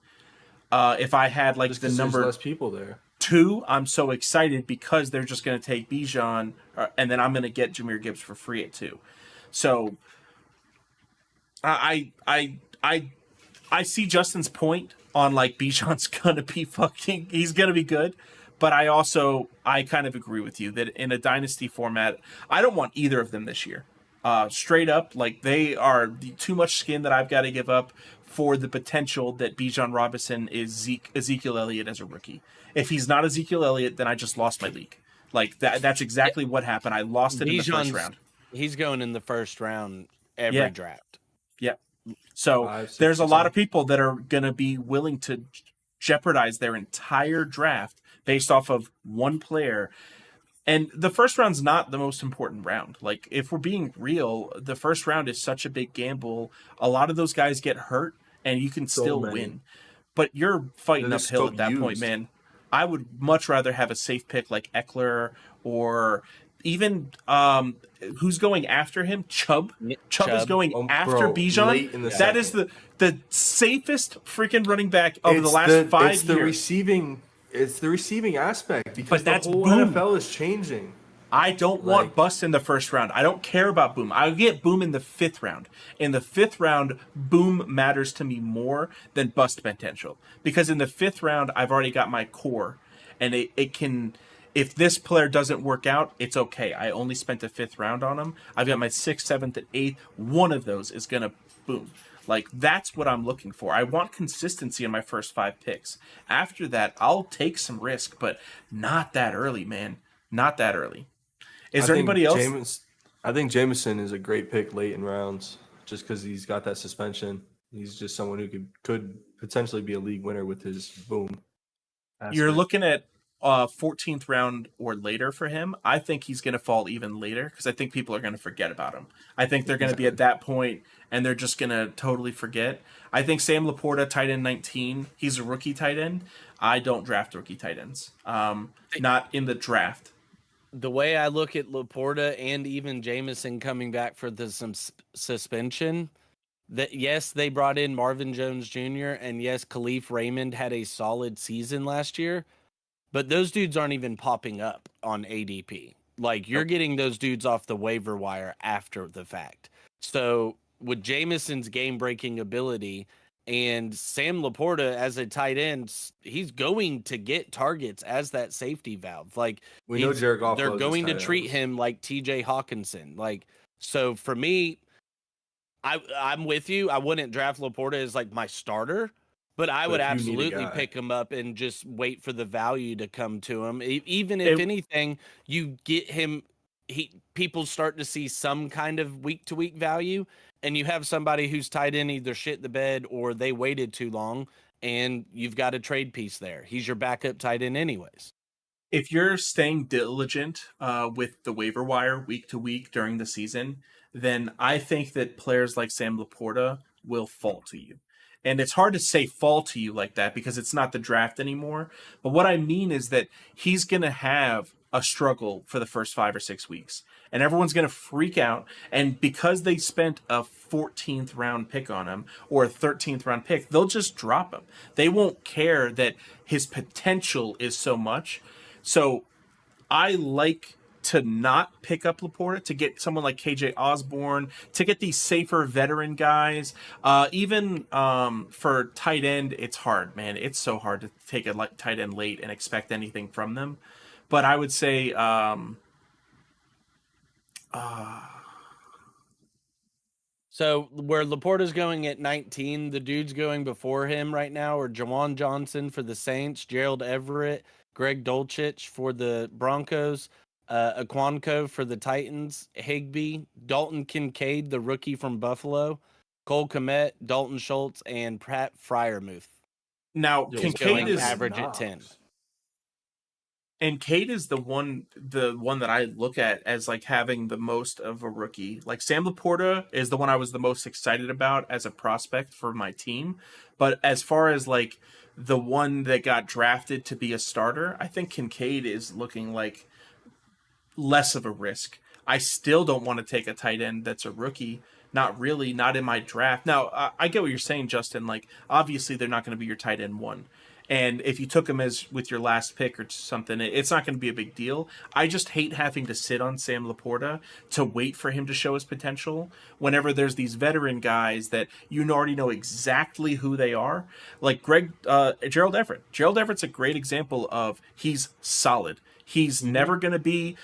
If I had like Just the because there's number less people there. two, I'm so excited because they're just going to take Bijan, and then I'm going to get Jameer Gibbs for free at two. So I I I I see Justin's point on like Bijan's going to be fucking. He's going to be good, but I kind of agree with you that in a dynasty format, I don't want either of them this year. Straight up, like they are too much skin that I've got to give up for the potential that Bijan Robinson is Ezekiel Elliott as a rookie. If he's not Ezekiel Elliott, then I just lost my league. Like that's Yeah, exactly what happened. I lost it in the first Bijan's round. he's going in the first round every Yeah, draft. yeah. So Five, there's six, a lot of seven. people that are going to be willing to jeopardize their entire draft based off of one player. And the first round's not the most important round. Like, if we're being real, the first round is such a big gamble. A lot of those guys get hurt, and you can So still many. win. But you're They're fighting just uphill so at that point, used. man. I would much rather have a safe pick like Eckler or even who's going after him? Chubb. Chubb is Chubb. going after Bro, Bijan. late in the That is second. the safest freaking running back over the It's last the five it's the years. receiving it's the receiving aspect because But the that's whole boom. NFL is changing. I don't Like want Bust in the first round. I don't care about Boom. I'll get Boom in the fifth round. In the fifth round, Boom matters to me more than Bust potential. Because in the fifth round, I've already got my core. And it can, if this player doesn't work out, it's okay. I only spent the fifth round on him. I've got my sixth, seventh, and eighth. One of those is going to boom. Like, that's what I'm looking for. I want consistency in my first five picks. After that, I'll take some risk, but not that early, man. Not that early. Is I there think anybody else? Jameson is a great pick late in rounds just because he's got that suspension. He's just someone who could potentially be a league winner with his boom You're aspect. looking at 14th round or later for him. I think he's going to fall even later because I think people are going to forget about him. I think they're going to be at Exactly. that point and they're just going to totally forget. I think Sam Laporta, tight end 19, he's a rookie tight end. I don't draft rookie tight ends. Not in the draft. The way I look at Laporta and even Jameson coming back for the suspension, that yes, they brought in Marvin Jones Jr. and yes, Khalif Raymond had a solid season last year, but those dudes aren't even popping up on ADP. Like you're Nope. getting those dudes off the waiver wire after the fact. So with Jameson's game breaking ability and Sam Laporta as a tight end, he's going to get targets as that safety valve. Like We know Jared Goff they're loves his going to tight treat ends, him like TJ Hawkinson. Like so for me, I'm with you. I wouldn't draft Laporta as like my starter, but I but would if you need a absolutely guy, pick him up and just wait for the value to come to him. Even if It, anything, you get him. People start to see some kind of week to week value, and you have somebody who's tied in either shit the bed or they waited too long, and you've got a trade piece there. He's your backup tight end, anyways. if you're staying diligent with the waiver wire week to week during the season, then I think that players like Sam Laporta will fall to you. And it's hard to say fall to you like that because it's not the draft anymore. But what I mean is that he's going to have a struggle for the first 5 or 6 weeks. And everyone's going to freak out. And because they spent a 14th round pick on him or a 13th round pick, they'll just drop him. They won't care that his potential is so much. So I like to not pick up Laporta, to get someone like KJ Osborne, to get these safer veteran guys. Even for tight end, it's hard, man. It's so hard to take a tight end late and expect anything from them. But I would say, So where Laporta's going at 19, the dudes going before him right now are Jawan Johnson for the Saints, Gerald Everett, Greg Dulcich for the Broncos, Aquanco for the Titans, Higbee, Dalton Kincaid, the rookie from Buffalo, Cole Kmet, Dalton Schultz, and Pat Fryermuth. Now, Yo, He's Kincaid going is average at 10. Knox. And Cade is the one that I look at as like having the most of a rookie. Like Sam Laporta is the one I was the most excited about as a prospect for my team. But as far as like the one that got drafted to be a starter, I think Kincaid is looking like less of a risk. I still don't want to take a tight end that's a rookie. Not really, not in my draft. Now, I get what you're saying, Justin. Like, obviously, they're not going to be your tight end one. And if you took him as with your last pick or something, it's not going to be a big deal. I just hate having to sit on Sam Laporta to wait for him to show his potential. Whenever there's these veteran guys that you already know exactly who they are, like Gerald Everett. Gerald Everett's a great example of he's solid. He's never going to be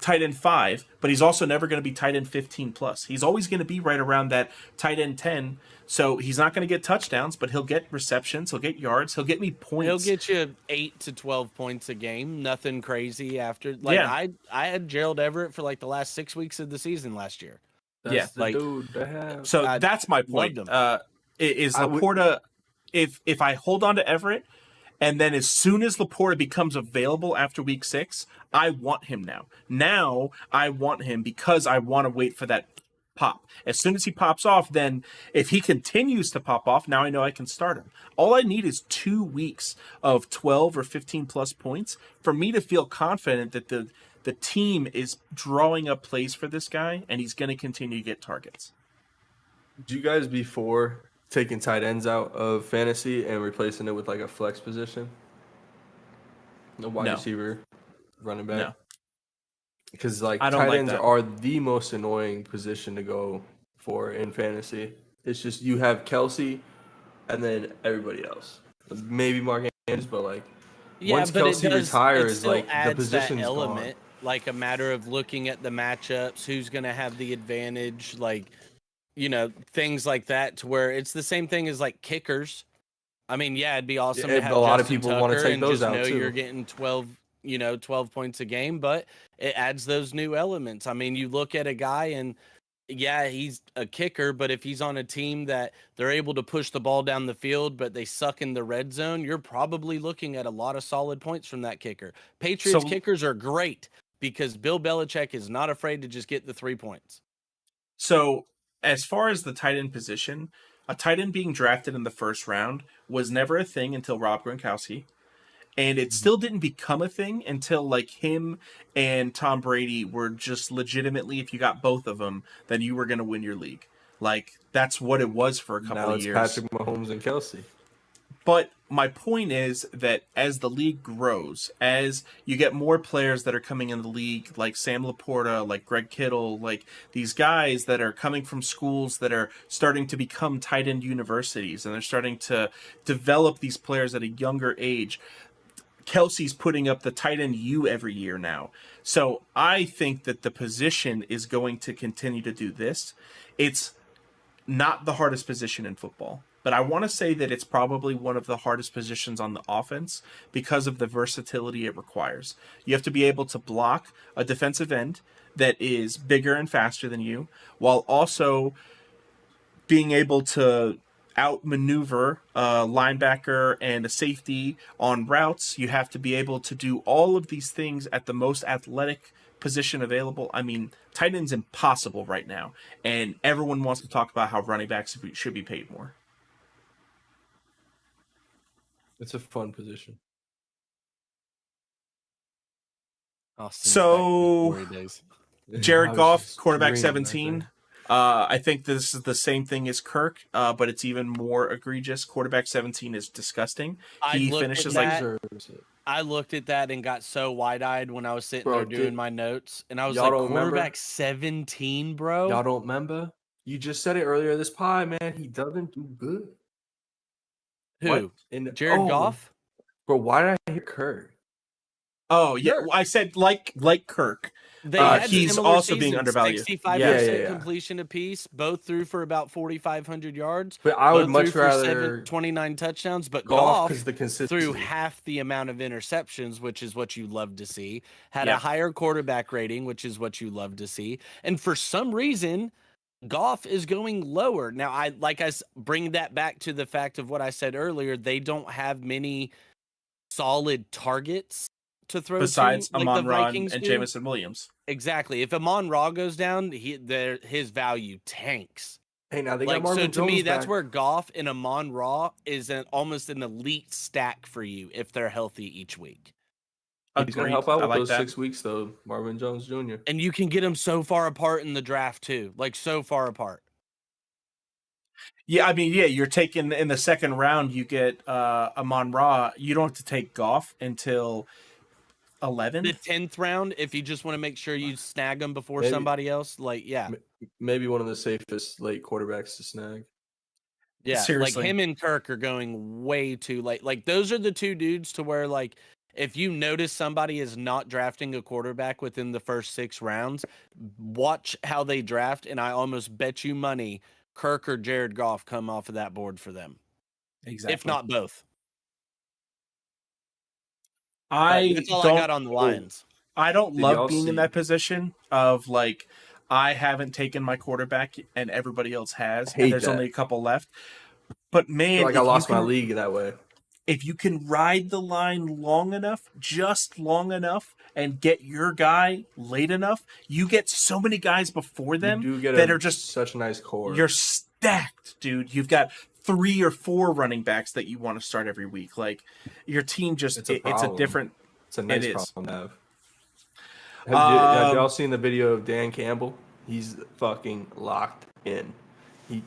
tight end 5, but he's also never going to be tight end 15 plus. He's always going to be right around that tight end 10. So he's not going to get touchdowns, but he'll get receptions, he'll get yards, he'll get me points. He'll get you 8 to 12 points a game. Nothing crazy after. Like Yeah. I had Gerald Everett for like the last 6 weeks of the season last year. That's the like- dude to have. So I that's my point. loved Is Laporta, if I hold on to Everett, and then as soon as Laporta becomes available after week 6, I want him now. Now I want him because I want to wait for that pop. As soon as he pops off, then if he continues to pop off, now I know I can start him. All I need is 2 weeks of 12 or 15 plus points for me to feel confident that the team is drawing up plays for this guy and he's going to continue to get targets. Do you guys before taking tight ends out of fantasy and replacing it with like a flex position? A wide receiver, running back? No. Because like I don't tight like ends that. are the most annoying position to go for in fantasy. It's just you have Kelsey and then everybody else. Maybe Mark Andrews, but like once but Kelsey retires, still like the adds position's that element, gone. like a matter of looking at the matchups, who's going to have the advantage, like, things like that, to where it's the same thing as like kickers. I mean, yeah, it'd be awesome to have A lot of Justin people want to Tucker take and those just out know too. you're getting 12 points a game, but it adds those new elements. I mean, you look at a guy and yeah, he's a kicker, but if he's on a team that they're able to push the ball down the field, but they suck in the red zone, you're probably looking at a lot of solid points from that kicker. Patriots kickers are great because Bill Belichick is not afraid to just get the 3 points. So as far as the tight end position, a tight end being drafted in the first round was never a thing until Rob Gronkowski. And it still didn't become a thing until like him and Tom Brady were just legitimately, if you got both of them, then you were going to win your league. Like that's what it was for a couple Now of it's years. Patrick Mahomes and Kelsey. But my point is that as the league grows, as you get more players that are coming in the league, like Sam Laporta, like Greg Kittle, like these guys that are coming from schools that are starting to become tight end universities, and they're starting to develop these players at a younger age. Kelsey's putting up the tight end U every year now. So I think that the position is going to continue to do this. It's not the hardest position in football, but I want to say that it's probably one of the hardest positions on the offense because of the versatility it requires. You have to be able to block a defensive end that is bigger and faster than you, while also being able to outmaneuver a linebacker and a safety on routes. You have to be able to do all of these things at the most athletic position available. I mean, tight end's impossible right now, and everyone wants to talk about how running backs should be paid more. It's a fun position. So, Jared Goff, quarterback dreaming 17. I think this is the same thing as Kirk, but it's even more egregious. Quarterback 17 is disgusting. He finishes like... I looked at that and got so wide-eyed when I was sitting there doing my notes, and I was like, quarterback 17, bro? Y'all don't remember? You just said it earlier this pod, man. He doesn't do good. Who? Jared Goff? Bro, why did I hear Kirk? Oh, yeah. I said like Kirk. He's also being undervalued. 65% completion apiece. Both threw for about 4,500 yards. But I would much rather 29 touchdowns. But Goff threw half the amount of interceptions, which is what you love to see. Had a higher quarterback rating, which is what you love to see. And for some reason, Goff is going lower. Now, bring that back to the fact of what I said earlier. They don't have many solid targets to throw to Besides like the Amon-Ra and Vikings do. Jamison Williams. Exactly. If Amon-Ra goes down, his value tanks. Hey, now they got Like, so Marvin to me, Jones that's back. where Goff and Amon-Ra is almost an elite stack for you if they're healthy each week. He's gonna Agreed. help out I with like those that. 6 weeks though, Marvin Jones Jr. And you can get them so far apart in the draft too. Like, so far apart. Yeah, I mean, yeah, you're taking in the second round. You get Amon-Ra. You don't have to take Goff until The 11th. 10th round, if you just want to make sure you snag them before Maybe somebody else, like, yeah. maybe one of the safest late quarterbacks to snag. Yeah, like Seriously. him and Kirk are going way too late. Like, those are the two dudes to where, like, if you notice somebody is not drafting a quarterback within the first 6 rounds, watch how they draft, and I almost bet you money Kirk or Jared Goff come off of that board for them, Exactly. if not both. But I that's all I don't. got on the Lions. I don't Did love y'all being in see- that position of like I haven't taken my quarterback and everybody else has, Hate and there's that. only a couple left. But I man, feel like if I lost you my can, league that way. if you can ride the line long enough, just long enough, and get your guy late enough, you get so many guys before You them do get that are just such a nice core. you're stacked, dude. You've got 3 or 4 running backs that you want to start every week. Like your team just It's a it's a problem. different. It's a nice It is. problem to have. Have y'all seen the video of Dan Campbell? He's fucking locked in.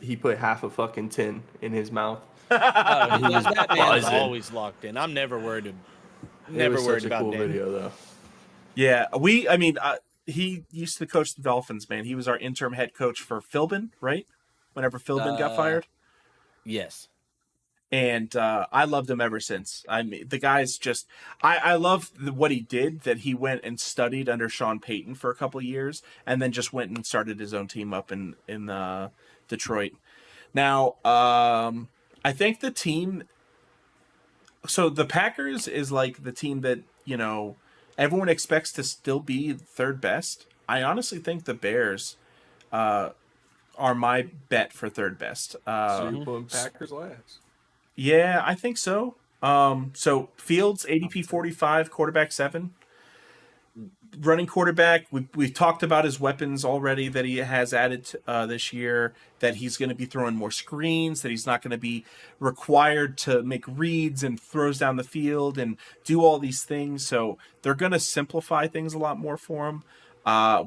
He put half a fucking tin in his mouth. That man's buzzing. always locked in. I'm never worried. It Never was worried such a about cool Dan. video though. Yeah, he used to coach the Dolphins, man. He was our interim head coach for Philbin, right? Whenever Philbin got fired. Yes. And I loved him ever since. I mean, the guy's just, I love what he did, that he went and studied under Sean Payton for a couple of years and then just went and started his own team up in Detroit. Now, I think the team, so the Packers is like the team that, you know, everyone expects to still be third best. I honestly think the Bears are my bet for third best. So you're putting Packers last. Yeah, I think so. So Fields, ADP 45, quarterback 7. Running quarterback, we've talked about his weapons already that he has added this year, that he's going to be throwing more screens, that he's not going to be required to make reads and throws down the field and do all these things. So they're going to simplify things a lot more for him.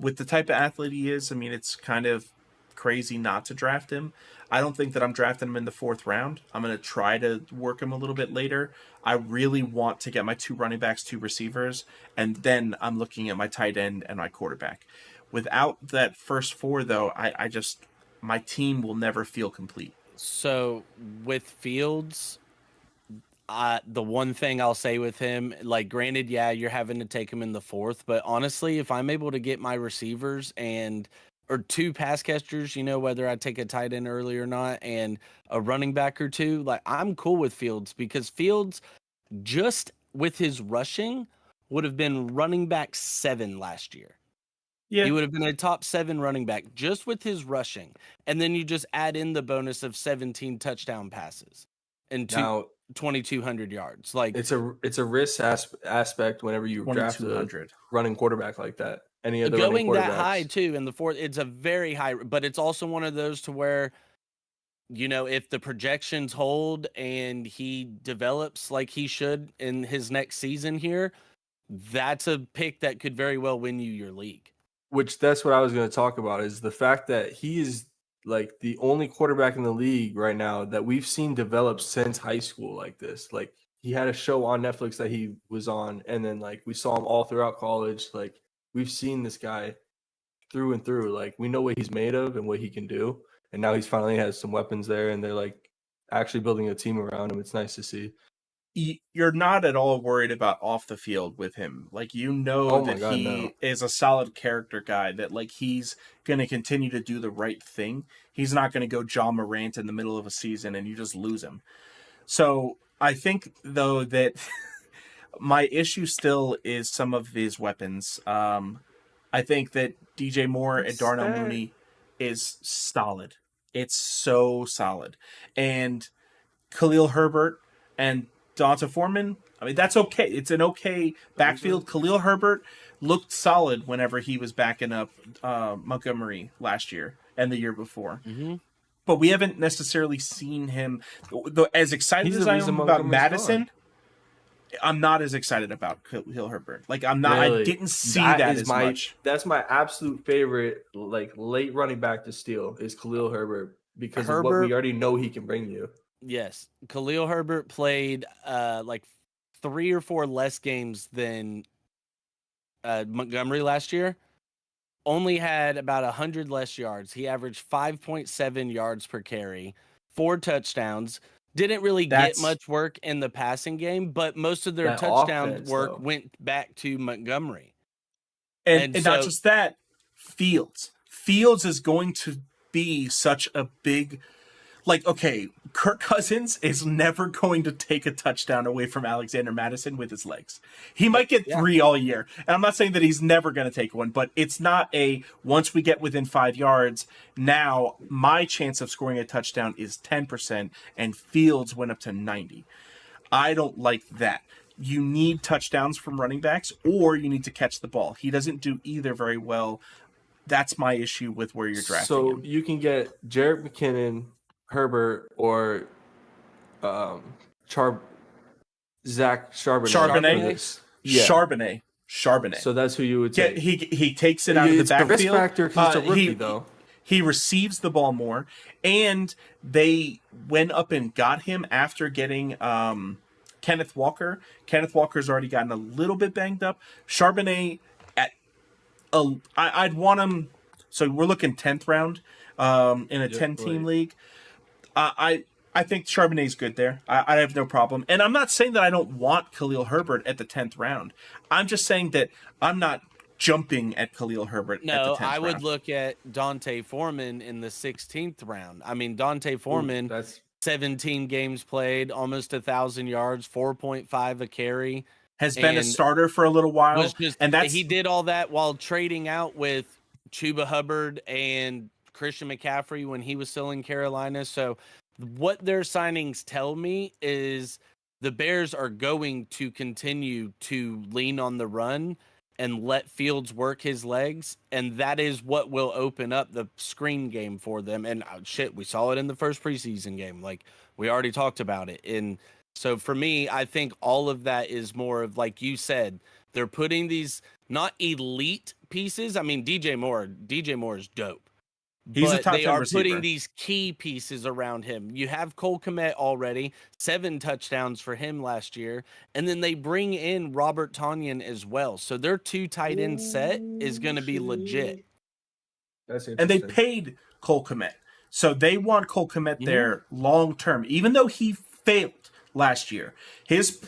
With the type of athlete he is, I mean, it's kind of crazy not to draft him. I don't think that I'm drafting him in the 4th round. I'm going to try to work him a little bit later. I really want to get my 2 running backs, 2 receivers, and then I'm looking at my tight end and my quarterback. Without that first 4, though, I just, my team will never feel complete. So with Fields, the one thing I'll say with him, like, granted, yeah, you're having to take him in the 4th, but honestly, if I'm able to get my receivers or 2 pass catchers, you know, whether I take a tight end early or not, and a running back or 2, like, I'm cool with Fields, because Fields, just with his rushing, would have been running back 7 last year. Yeah. He would have been a top 7 running back just with his rushing. And then you just add in the bonus of 17 touchdown passes and 2,200 yards. Like, it's a risk aspect whenever you draft a 2,200 running quarterback like that. Any other going running that high quarterbacks. too in the 4th, it's a very high, but it's also one of those to where, you know, if the projections hold and he develops like he should in his next season here, that's a pick that could very well win you your league. Which that's what I was going to talk about, is the fact that he is like the only quarterback in the league right now that we've seen develop since high school like this. Like, he had a show on Netflix that he was on, and then like we saw him all throughout college. Like, we've seen this guy through and through. Like, we know what he's made of and what he can do. And now he's finally has some weapons there, and they're like actually building a team around him. It's nice to see. You're not at all worried about off the field with him. Like, you know he is a solid character guy, that like he's going to continue to do the right thing. He's not going to go John Morant in the middle of a season and you just lose him. So I think, though, that my issue still is some of his weapons. I think that DJ Moore and Darnell Mooney is solid. It's so solid. And Khalil Herbert and Donta Foreman, I mean, that's okay. It's an okay backfield. Khalil Herbert looked solid whenever he was backing up Montgomery last year and the year before. Mm-hmm. But we haven't necessarily seen him. As excited He's as the I reason am about Montgomery's Madison, gone. I'm not as excited about Khalil Herbert. Like, I'm not. Really? I didn't see that as much. That's my absolute favorite, like, late running back to steal is Khalil Herbert because of what Herbert- we already know he can bring you. Yes, Khalil Herbert played like 3 or 4 less games than Montgomery last year. Only had about 100 less yards. He averaged 5.7 yards per carry, 4 touchdowns. Didn't really get much work in the passing game, but most of their That touchdown offense, work though. went back to Montgomery. And so, not just that, Fields. Fields is going to be such a big, like, okay, Kirk Cousins is never going to take a touchdown away from Alexander Madison with his legs. He might get 3 all year. And I'm not saying that he's never going to take one, but it's not a, once we get within 5 yards, now my chance of scoring a touchdown is 10%, and Fields went up to 90. I don't like that. You need touchdowns from running backs, or you need to catch the ball. He doesn't do either very well. That's my issue with where you're drafting So him. you can get Jarrett McKinnon, Herbert, or Zach Charbonnet. Charbonnet. So that's who you would take. He takes it out of the It's the backfield. risk factor because he's a rookie, though. He receives the ball more, and they went up and got him after getting Kenneth Walker. Kenneth Walker's already gotten a little bit banged up. Charbonnet, I'd want him. So we're looking 10th round in a 10-team league. I think Charbonnet's good there. I have no problem. And I'm not saying that I don't want Khalil Herbert at the 10th round. I'm just saying that I'm not jumping at Khalil Herbert at the 10th round. No, I would look at Donta Foreman in the 16th round. I mean, Donta Foreman, 17 games played, almost 1,000 yards, 4.5 a carry. Has been a starter for a little while. He did all that while trading out with Chuba Hubbard and Christian McCaffrey when he was still in Carolina. So what their signings tell me is the Bears are going to continue to lean on the run and let Fields work his legs, and that is what will open up the screen game for them. And we saw it in the first preseason game. Like, we already talked about it. And so for me, I think all of that is more of, like you said, they're putting these not elite pieces. I mean, DJ Moore is dope. He's a top 10 they are receiver. putting these key pieces around him. You have Cole Kmet already, 7 touchdowns for him last year, and then they bring in Robert Tonyan as well. So their 2 tight end set is going to be legit. That's interesting. And they paid Cole Kmet. So they want Cole Kmet there long term, even though he failed last year. His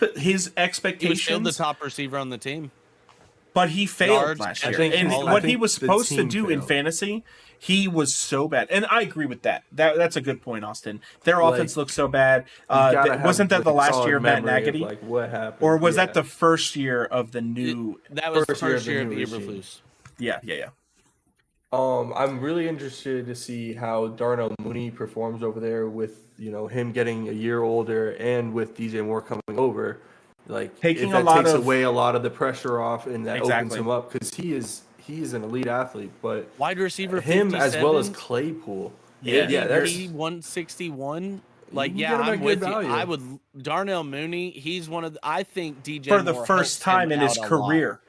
expectations. He was still the top receiver on the team. But he failed last year. And what he was supposed to do in fantasy, he was so bad. And I agree with that. That's a good point, Austin. Their offense looks so bad. Wasn't that the last year of Matt Nagy? Like, what happened? Or was that the first year of the new... That was the first year of the Eberflus. Yeah. I'm really interested to see how Darnell Mooney performs over there with, him getting a year older and with DJ Moore coming over. Like, takes away a lot of the pressure off and that opens him up, because he is an elite athlete, but wide receiver him 57, as well as Claypool. That's 161. Like, I'm with you. I would Darnell Mooney. He's one of I think DJ for the Moore first time in his career. Lot.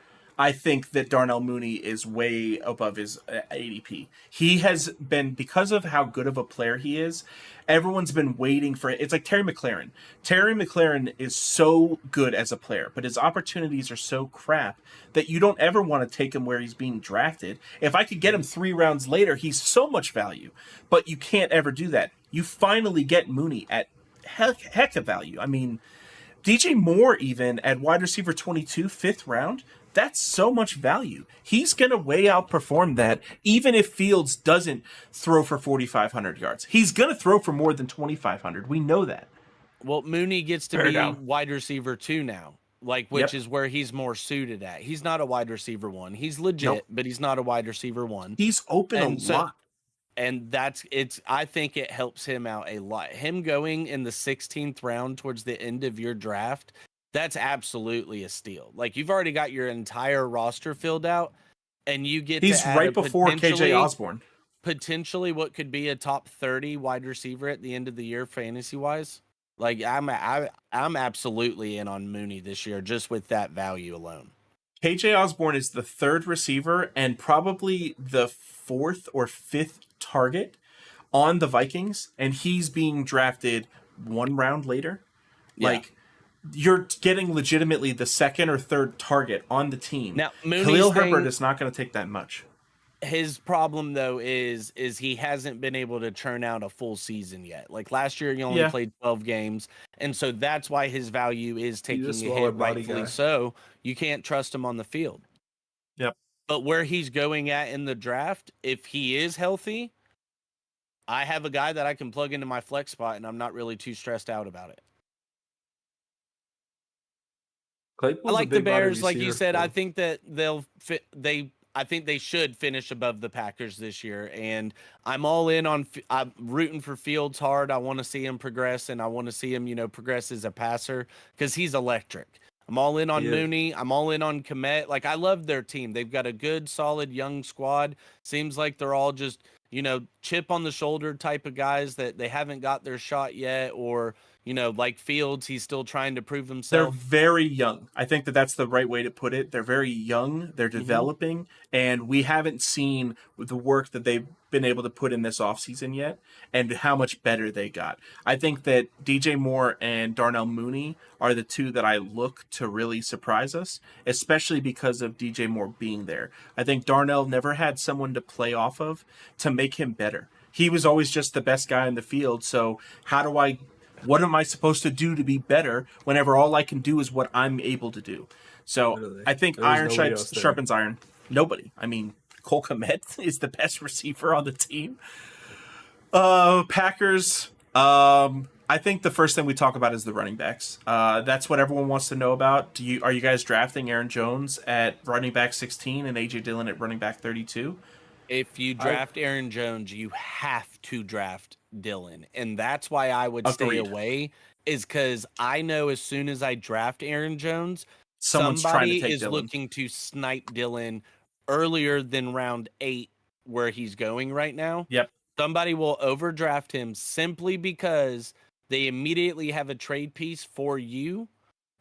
I think that Darnell Mooney is way above his ADP. He has been, because of how good of a player he is, everyone's been waiting for it. It's like Terry McLaurin. Terry McLaurin is so good as a player, but his opportunities are so crap that you don't ever want to take him where he's being drafted. If I could get him 3 rounds later, he's so much value, but you can't ever do that. You finally get Mooney at heck of value. I mean, DJ Moore even at wide receiver 22, 5th round, that's so much value. He's going to way outperform that, even if Fields doesn't throw for 4,500 yards. He's going to throw for more than 2,500. We know that. Well, Mooney gets to be wide receiver 2 now, which is where he's more suited at. He's not a wide receiver 1. He's legit, but he's not a wide receiver 1. He's open a lot. And I think it helps him out a lot. Him going in the 16th round towards the end of your draft, that's absolutely a steal. Like, you've already got your entire roster filled out, and you get to He's add right before KJ Osborne. potentially what could be a top 30 wide receiver at the end of the year fantasy wise. Like, I'm absolutely in on Mooney this year just with that value alone. KJ Osborne is the third receiver and probably the fourth or fifth target on the Vikings, and he's being drafted one round later. Yeah. Like, you're getting legitimately the second or third target on the team. Now, Mooney's Khalil Herbert is not going to take that much. His problem though is he hasn't been able to churn out a full season yet. Like last year, he only played 12 games, and so that's why his value is taking a hit, rightfully so. You can't trust him on the field. Yep. But where he's going at in the draft, if he is healthy, I have a guy that I can plug into my flex spot, and I'm not really too stressed out about it. Claypool's I like the Bears, like you said. For... I think that I think they should finish above the Packers this year, and I'm all in on. I'm rooting for Fields hard. I want to see him progress, and I want to see him, progress as a passer because he's electric. I'm all in on Mooney. I'm all in on Kmet. Like, I love their team. They've got a good, solid young squad. Seems like they're all just chip on the shoulder type of guys that they haven't got their shot yet, or like Fields, he's still trying to prove himself. They're very young. I think that that's the right way to put it. They're very young. They're developing, and we haven't seen the work that they've been able to put in this offseason yet and how much better they got. I think that DJ Moore and Darnell Mooney are the two that I look to really surprise us, especially because of DJ Moore being there. I think Darnell never had someone to play off of to make him better. He was always just the best guy in the field, so what am I supposed to do to be better whenever all I can do is what I'm able to do? So literally. I think iron sharpens iron. Nobody. I mean, Cole Kmet is the best receiver on the team. Packers. I think the first thing we talk about is the running backs. That's what everyone wants to know about. Are you guys drafting Aaron Jones at running back 16 and AJ Dillon at running back 32? If you draft Aaron Jones, you have to draft Dillon. And that's why I would stay away, is because I know as soon as I draft Aaron Jones, somebody is looking to snipe Dillon earlier than round 8 where he's going right now. Yep. Somebody will overdraft him simply because they immediately have a trade piece for you.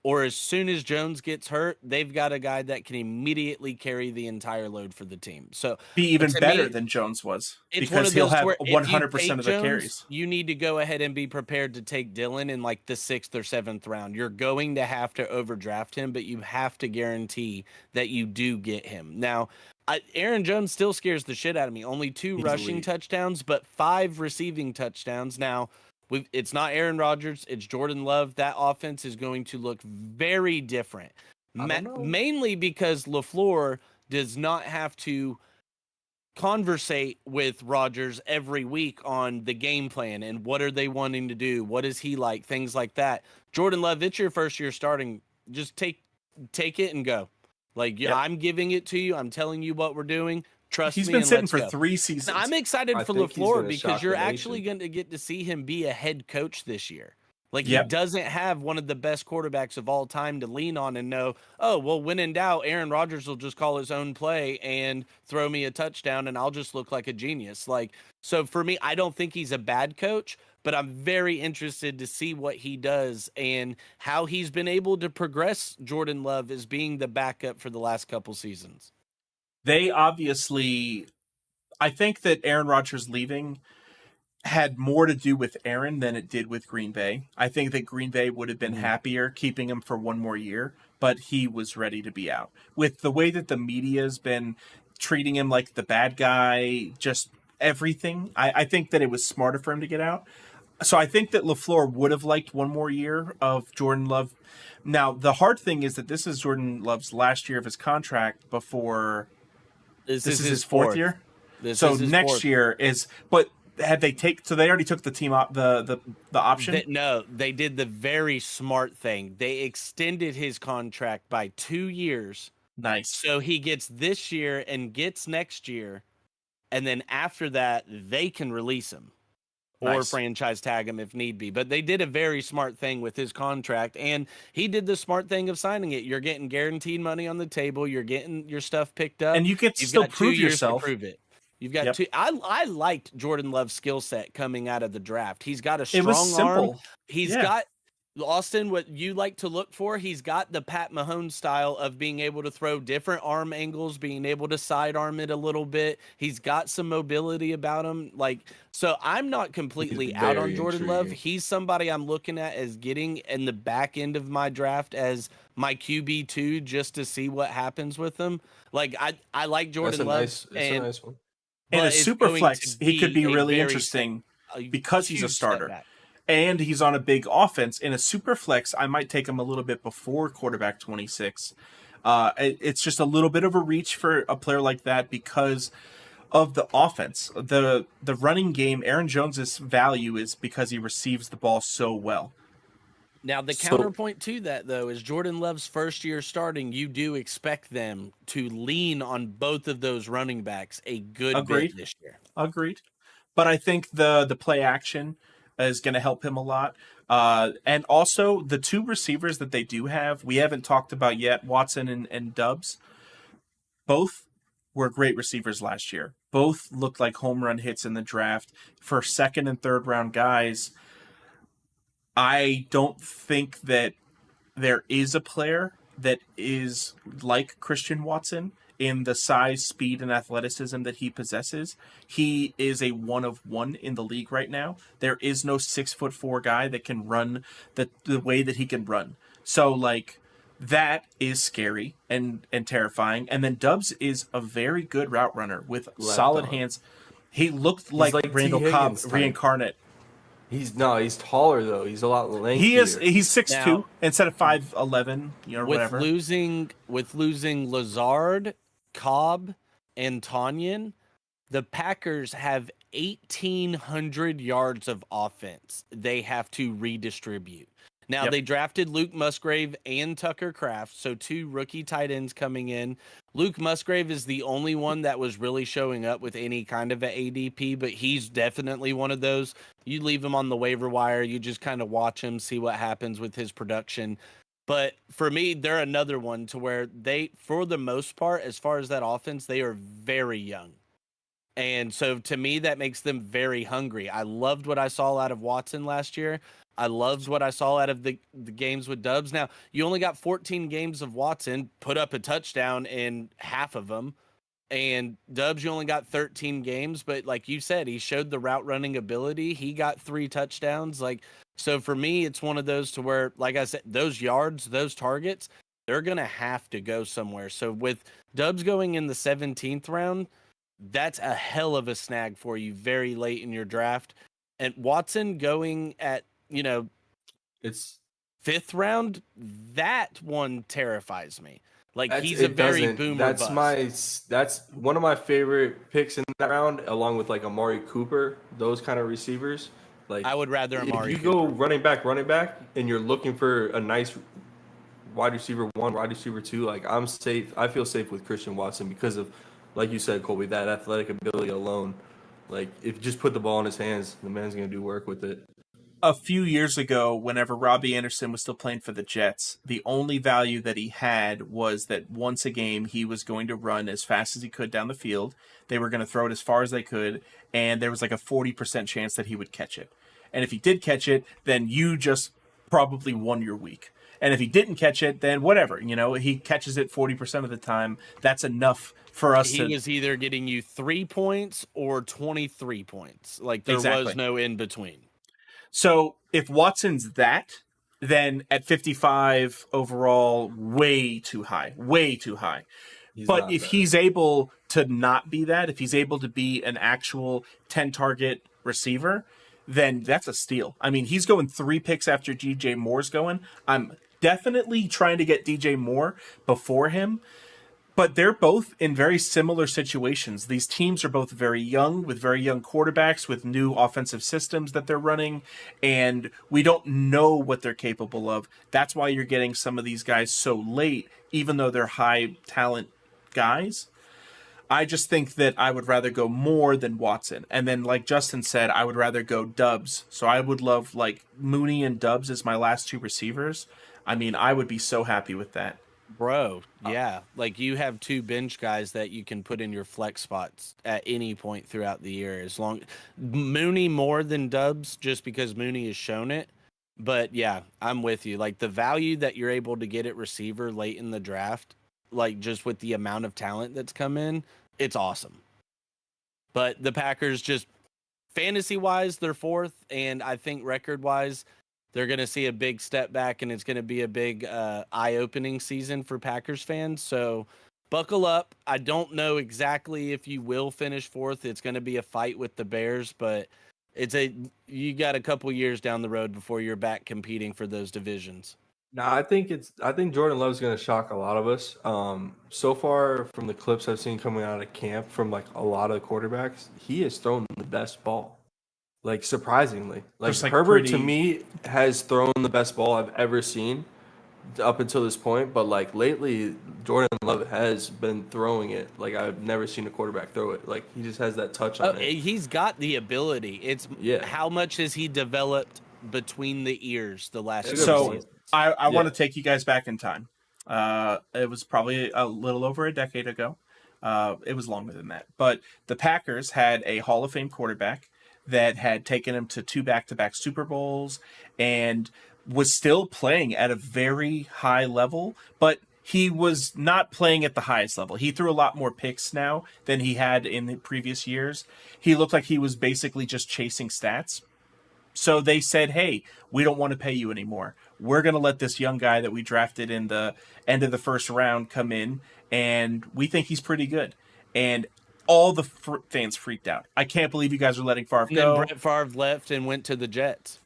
Or as soon as Jones gets hurt, they've got a guy that can immediately carry the entire load for the team. So be even better than Jones was, because he'll have 100% of the carries. You need to go ahead and be prepared to take Dillon in like the 6th or 7th round. You're going to have to overdraft him, but you have to guarantee that you do get him. Now, Aaron Jones still scares the shit out of me. Only 2 rushing touchdowns, but 5 receiving touchdowns. Now, it's not Aaron Rodgers, it's Jordan Love. That offense is going to look very different. Mainly because LaFleur does not have to conversate with Rodgers every week on the game plan and what are they wanting to do, what is he like, things like that. Jordan Love, it's your first year starting. Just take it and go. Like, I'm giving it to you. I'm telling you what we're doing. Trust me. He's been sitting for 3 seasons. I'm excited for LaFleur because you're actually going to get to see him be a head coach this year. Like, he doesn't have one of the best quarterbacks of all time to lean on and know, oh, well, when in doubt, Aaron Rodgers will just call his own play and throw me a touchdown and I'll just look like a genius. Like, so for me, I don't think he's a bad coach, but I'm very interested to see what he does and how he's been able to progress Jordan Love as being the backup for the last couple seasons. They obviously, I think that Aaron Rodgers leaving had more to do with Aaron than it did with Green Bay. I think that Green Bay would have been happier keeping him for one more year, but he was ready to be out. With the way that the media has been treating him like the bad guy, just everything, I think that it was smarter for him to get out. So I think that LaFleur would have liked one more year of Jordan Love. Now, the hard thing is that this is Jordan Love's last year of his contract before... This is his 4th year. So next year is, but had they so they already took the team the option? No, they did the very smart thing. They extended his contract by 2 years. Nice. So he gets this year and gets next year, and then after that, they can release him or Nice. franchise tag him if need be. But they did a very smart thing with his contract, and he did the smart thing of signing it. You're getting guaranteed money on the table. You're getting your stuff picked up. And you get to You've still got 2 prove years to yourself. prove it. You've got Yep. two. I liked Jordan Love's skill set coming out of the draft. He's got a It was strong arm. simple. He's Yeah. got Austin, what you like to look for, he's got the Pat Mahomes style of being able to throw different arm angles, being able to sidearm it a little bit. He's got some mobility about him. Like, so I'm not completely out on very Jordan Love. intriguing. He's somebody I'm looking at as getting in the back end of my draft as my QB2 just to see what happens with him. Like, I like Jordan Love. It's a nice one. In a but it's super going flex, to he could be a really very interesting a because he's a huge step starter. back. And he's on a big offense. In a super flex, I might take him a little bit before quarterback 26. It's just a little bit of a reach for a player like that because of the offense. The running game, Aaron Jones's value is because he receives the ball so well. Now, the counterpoint to that, though, is Jordan Love's first year starting. You do expect them to lean on both of those running backs a good bit this year. Agreed. But I think the play action is going to help him a lot. And also, the two receivers that they do have, we haven't talked about yet, Watson and Dubs. Both were great receivers last year. Both looked like home run hits in the draft. For second and third round guys, I don't think that there is a player that is like Christian Watson in the size, speed, and athleticism that he possesses. He is a one of one in the league right now. There is no 6'4" guy that can run the way that he can run. So like that is scary and terrifying. And then Dubs is a very good route runner with solid hands. He looked like Randall Cobb reincarnate. He's taller though. He's a lot lankier. He's 6'2" instead of 5'11", whatever. With losing Lazard, Cobb, and Tanyan, the Packers have 1,800 yards of offense they have to redistribute. Now, they drafted Luke Musgrave and Tucker Kraft, so two rookie tight ends coming in. Luke Musgrave is the only one that was really showing up with any kind of an ADP, but he's definitely one of those. You leave him on the waiver wire, you just kind of watch him, see what happens with his production. But for me, they're another one to where they, for the most part, as far as that offense, they are very young. And so to me, that makes them very hungry. I loved what I saw out of Watson last year. I loved what I saw out of the games with Dubs. Now, you only got 14 games of Watson, put up a touchdown in half of them. And Dubs, you only got 13 games. But like you said, he showed the route running ability. He got 3 touchdowns. So for me, it's one of those to where, like I said, those yards, those targets, they're going to have to go somewhere. So with Dubs going in the 17th round, that's a hell of a snag for you very late in your draft. And Watson going at, it's 5th round, that one terrifies me. He's a very boomer bust. That's one of my favorite picks in that round, along with like Amari Cooper, those kind of receivers. I would rather Amari If you go running back, and you're looking for a nice wide receiver 1, wide receiver 2, I'm safe. I feel safe with Christian Watson because of, like you said, Colby, that athletic ability alone. If you just put the ball in his hands, the man's going to do work with it. A few years ago, whenever Robbie Anderson was still playing for the Jets, the only value that he had was that once a game he was going to run as fast as he could down the field. They were going to throw it as far as they could, and there was like a 40% chance that he would catch it. And if he did catch it, then you just probably won your week. And if he didn't catch it, then whatever. He catches it 40% of the time. That's enough for us He was either getting you 3 points or 23 points. There was no in between. So if Watson's that, then at 55 overall, way too high. But if he's able to not be that, if he's able to be an actual 10-target receiver, then that's a steal. I mean, he's going 3 picks after DJ Moore's going. I'm definitely trying to get DJ Moore before him. But they're both in very similar situations. These teams are both very young, with very young quarterbacks, with new offensive systems that they're running, and we don't know what they're capable of. That's why you're getting some of these guys so late, even though they're high talent guys. I just think that I would rather go more than Watson. And then, like Justin said, I would rather go Dubs. So I would love, like, Mooney and Dubs as my last two receivers. I mean, I would be so happy with that. Bro, yeah. Like you have two bench guys that you can put in your flex spots at any point throughout the year. As long Mooney more than Dubs, just because Mooney has shown it. But yeah, I'm with you. Like the value that you're able to get at receiver late in the draft, like just with the amount of talent that's come in, it's awesome. But the Packers just fantasy wise, they're fourth, and I think record wise, they're going to see a big step back, and it's going to be a big eye-opening season for Packers fans. So buckle up. I don't know exactly if you will finish fourth. It's going to be a fight with the Bears, but you got a couple years down the road before you're back competing for those divisions. No, I think Jordan Love's going to shock a lot of us. So far from the clips I've seen coming out of camp from like a lot of quarterbacks, he has thrown the best ball. Like surprisingly, like Herbert to me has thrown the best ball I've ever seen up until this point. But like lately, Jordan Love has been throwing it like I've never seen a quarterback throw it. Like he just has that touch on it. He's got the ability. It's how much has he developed between the ears the last? So I want to take you guys back in time. It was probably a little over a decade ago. It was longer than that, but the Packers had a Hall of Fame quarterback that had taken him to 2 back-to-back Super Bowls and was still playing at a very high level, but he was not playing at the highest level. He threw a lot more picks now than he had in the previous years. He looked like he was basically just chasing stats. So they said, hey, we don't want to pay you anymore. We're going to let this young guy that we drafted in the end of the first round come in, and we think he's pretty good. And all the fans freaked out. I can't believe you guys are letting Favre go. And Brett Favre left and went to the Jets.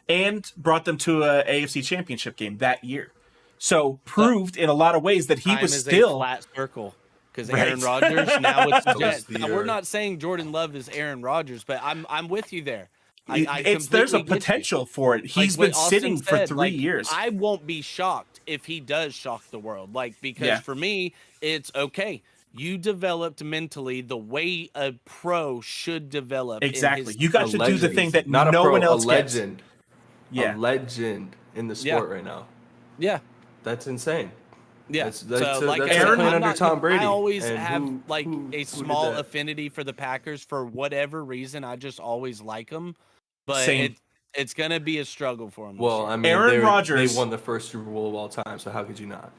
And brought them to a AFC Championship game that year. So proved in a lot of ways that he was still a flat circle. Because Aaron Rodgers, now it's the Jets. Now, we're not saying Jordan Love is Aaron Rodgers, but I'm with you there. There's a potential for it. He's been sitting for 3 years. I won't be shocked if he does shock the world. Because for me, it's okay. You developed mentally the way a pro should develop. Exactly. You got to do the thing that no one else gets. A legend in the sport right now. Yeah. That's insane. Yeah. That's Aaron under Tom Brady. I always have a small affinity for the Packers for whatever reason. I just always like them. But it's going to be a struggle for them. Well, I mean, Aaron Rodgers, they won the first Super Bowl of all time, so how could you not?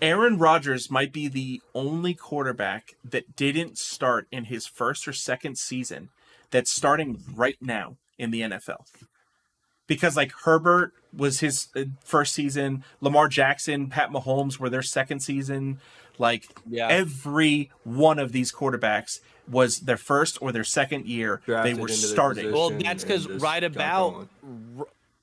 Aaron Rodgers might be the only quarterback that didn't start in his first or second season that's starting right now in the NFL. Because like Herbert was his first season, Lamar Jackson, Pat Mahomes were their second season. Every one of these quarterbacks was their first or their second year. They were starting. Well, that's because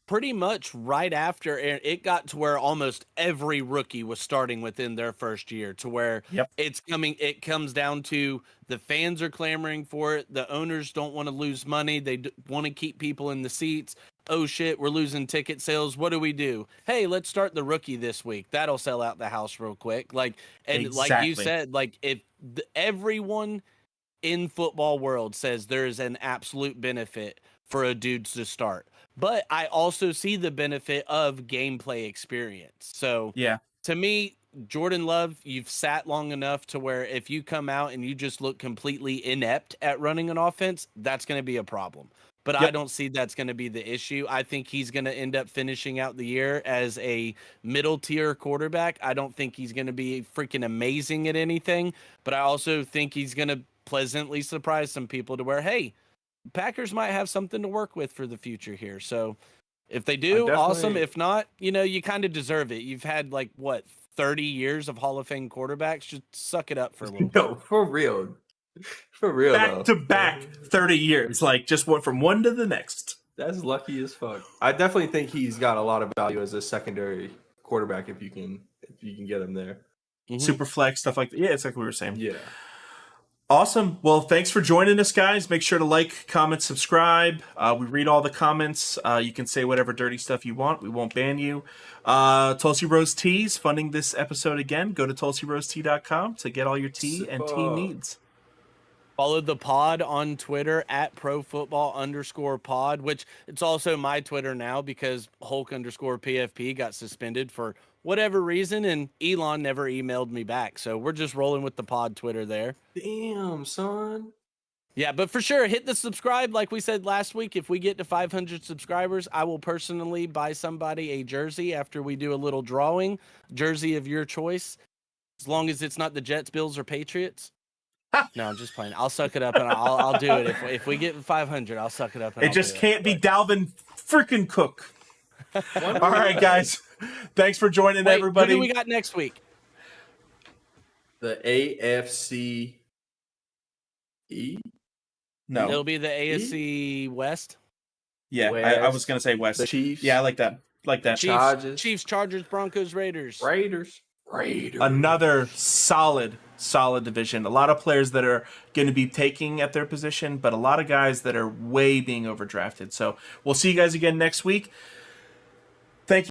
pretty much right after it got to where almost every rookie was starting within their first year, to where it comes down to the fans are clamoring for it. The owners don't want to lose money. They want to keep people in the seats. Oh shit, we're losing ticket sales. What do we do? Hey, let's start the rookie this week. That'll sell out the house real quick. Like you said, if everyone in football world says there is an absolute benefit for a dude to start. But I also see the benefit of gameplay experience. So to me, Jordan Love, you've sat long enough to where if you come out and you just look completely inept at running an offense, that's going to be a problem. But I don't see that's going to be the issue. I think he's going to end up finishing out the year as a middle tier quarterback. I don't think he's going to be freaking amazing at anything, but I also think he's going to pleasantly surprise some people to where, hey, Packers might have something to work with for the future here. So if they do, awesome. If not, you kind of deserve it. You've had 30 years of Hall of Fame quarterbacks. Just suck it up for a little bit. No, for real. For real, back to back 30 years. Just went from one to the next. That's lucky as fuck. I definitely think he's got a lot of value as a secondary quarterback if you can get him there. Mm-hmm. Super flex, stuff like that. Yeah, it's like we were saying. Yeah. Awesome. Well, thanks for joining us, guys. Make sure to like, comment, subscribe. We read all the comments. You can say whatever dirty stuff you want. We won't ban you. Tulsi Rose Teas funding this episode again. Go to tulsirosetea.com to get all your tea and tea needs. Follow the pod on Twitter at @ProFootball_pod, which it's also my Twitter now because Hulk_PFP got suspended for whatever reason, and Elon never emailed me back. So we're just rolling with the pod Twitter there. Damn, son. Yeah, but for sure, hit the subscribe. Like we said last week, if we get to 500 subscribers, I will personally buy somebody a jersey after we do a little drawing, jersey of your choice, as long as it's not the Jets, Bills, or Patriots. No, I'm just playing. I'll suck it up and I'll do it. If we get 500, I'll suck it up. And It I'll just do can't be Dalvin freaking Cook. All right, guys. Thanks for joining, Wait, everybody. Who do we got next week? The AFC E? No. It'll be the AFC West. Yeah, West. I was going to say West. The Chiefs. Yeah, I like that. Like that. Chiefs, Chargers, Broncos, Raiders. Raiders. Another solid division. A lot of players that are going to be taking at their position, but a lot of guys that are way being overdrafted. So we'll see you guys again next week.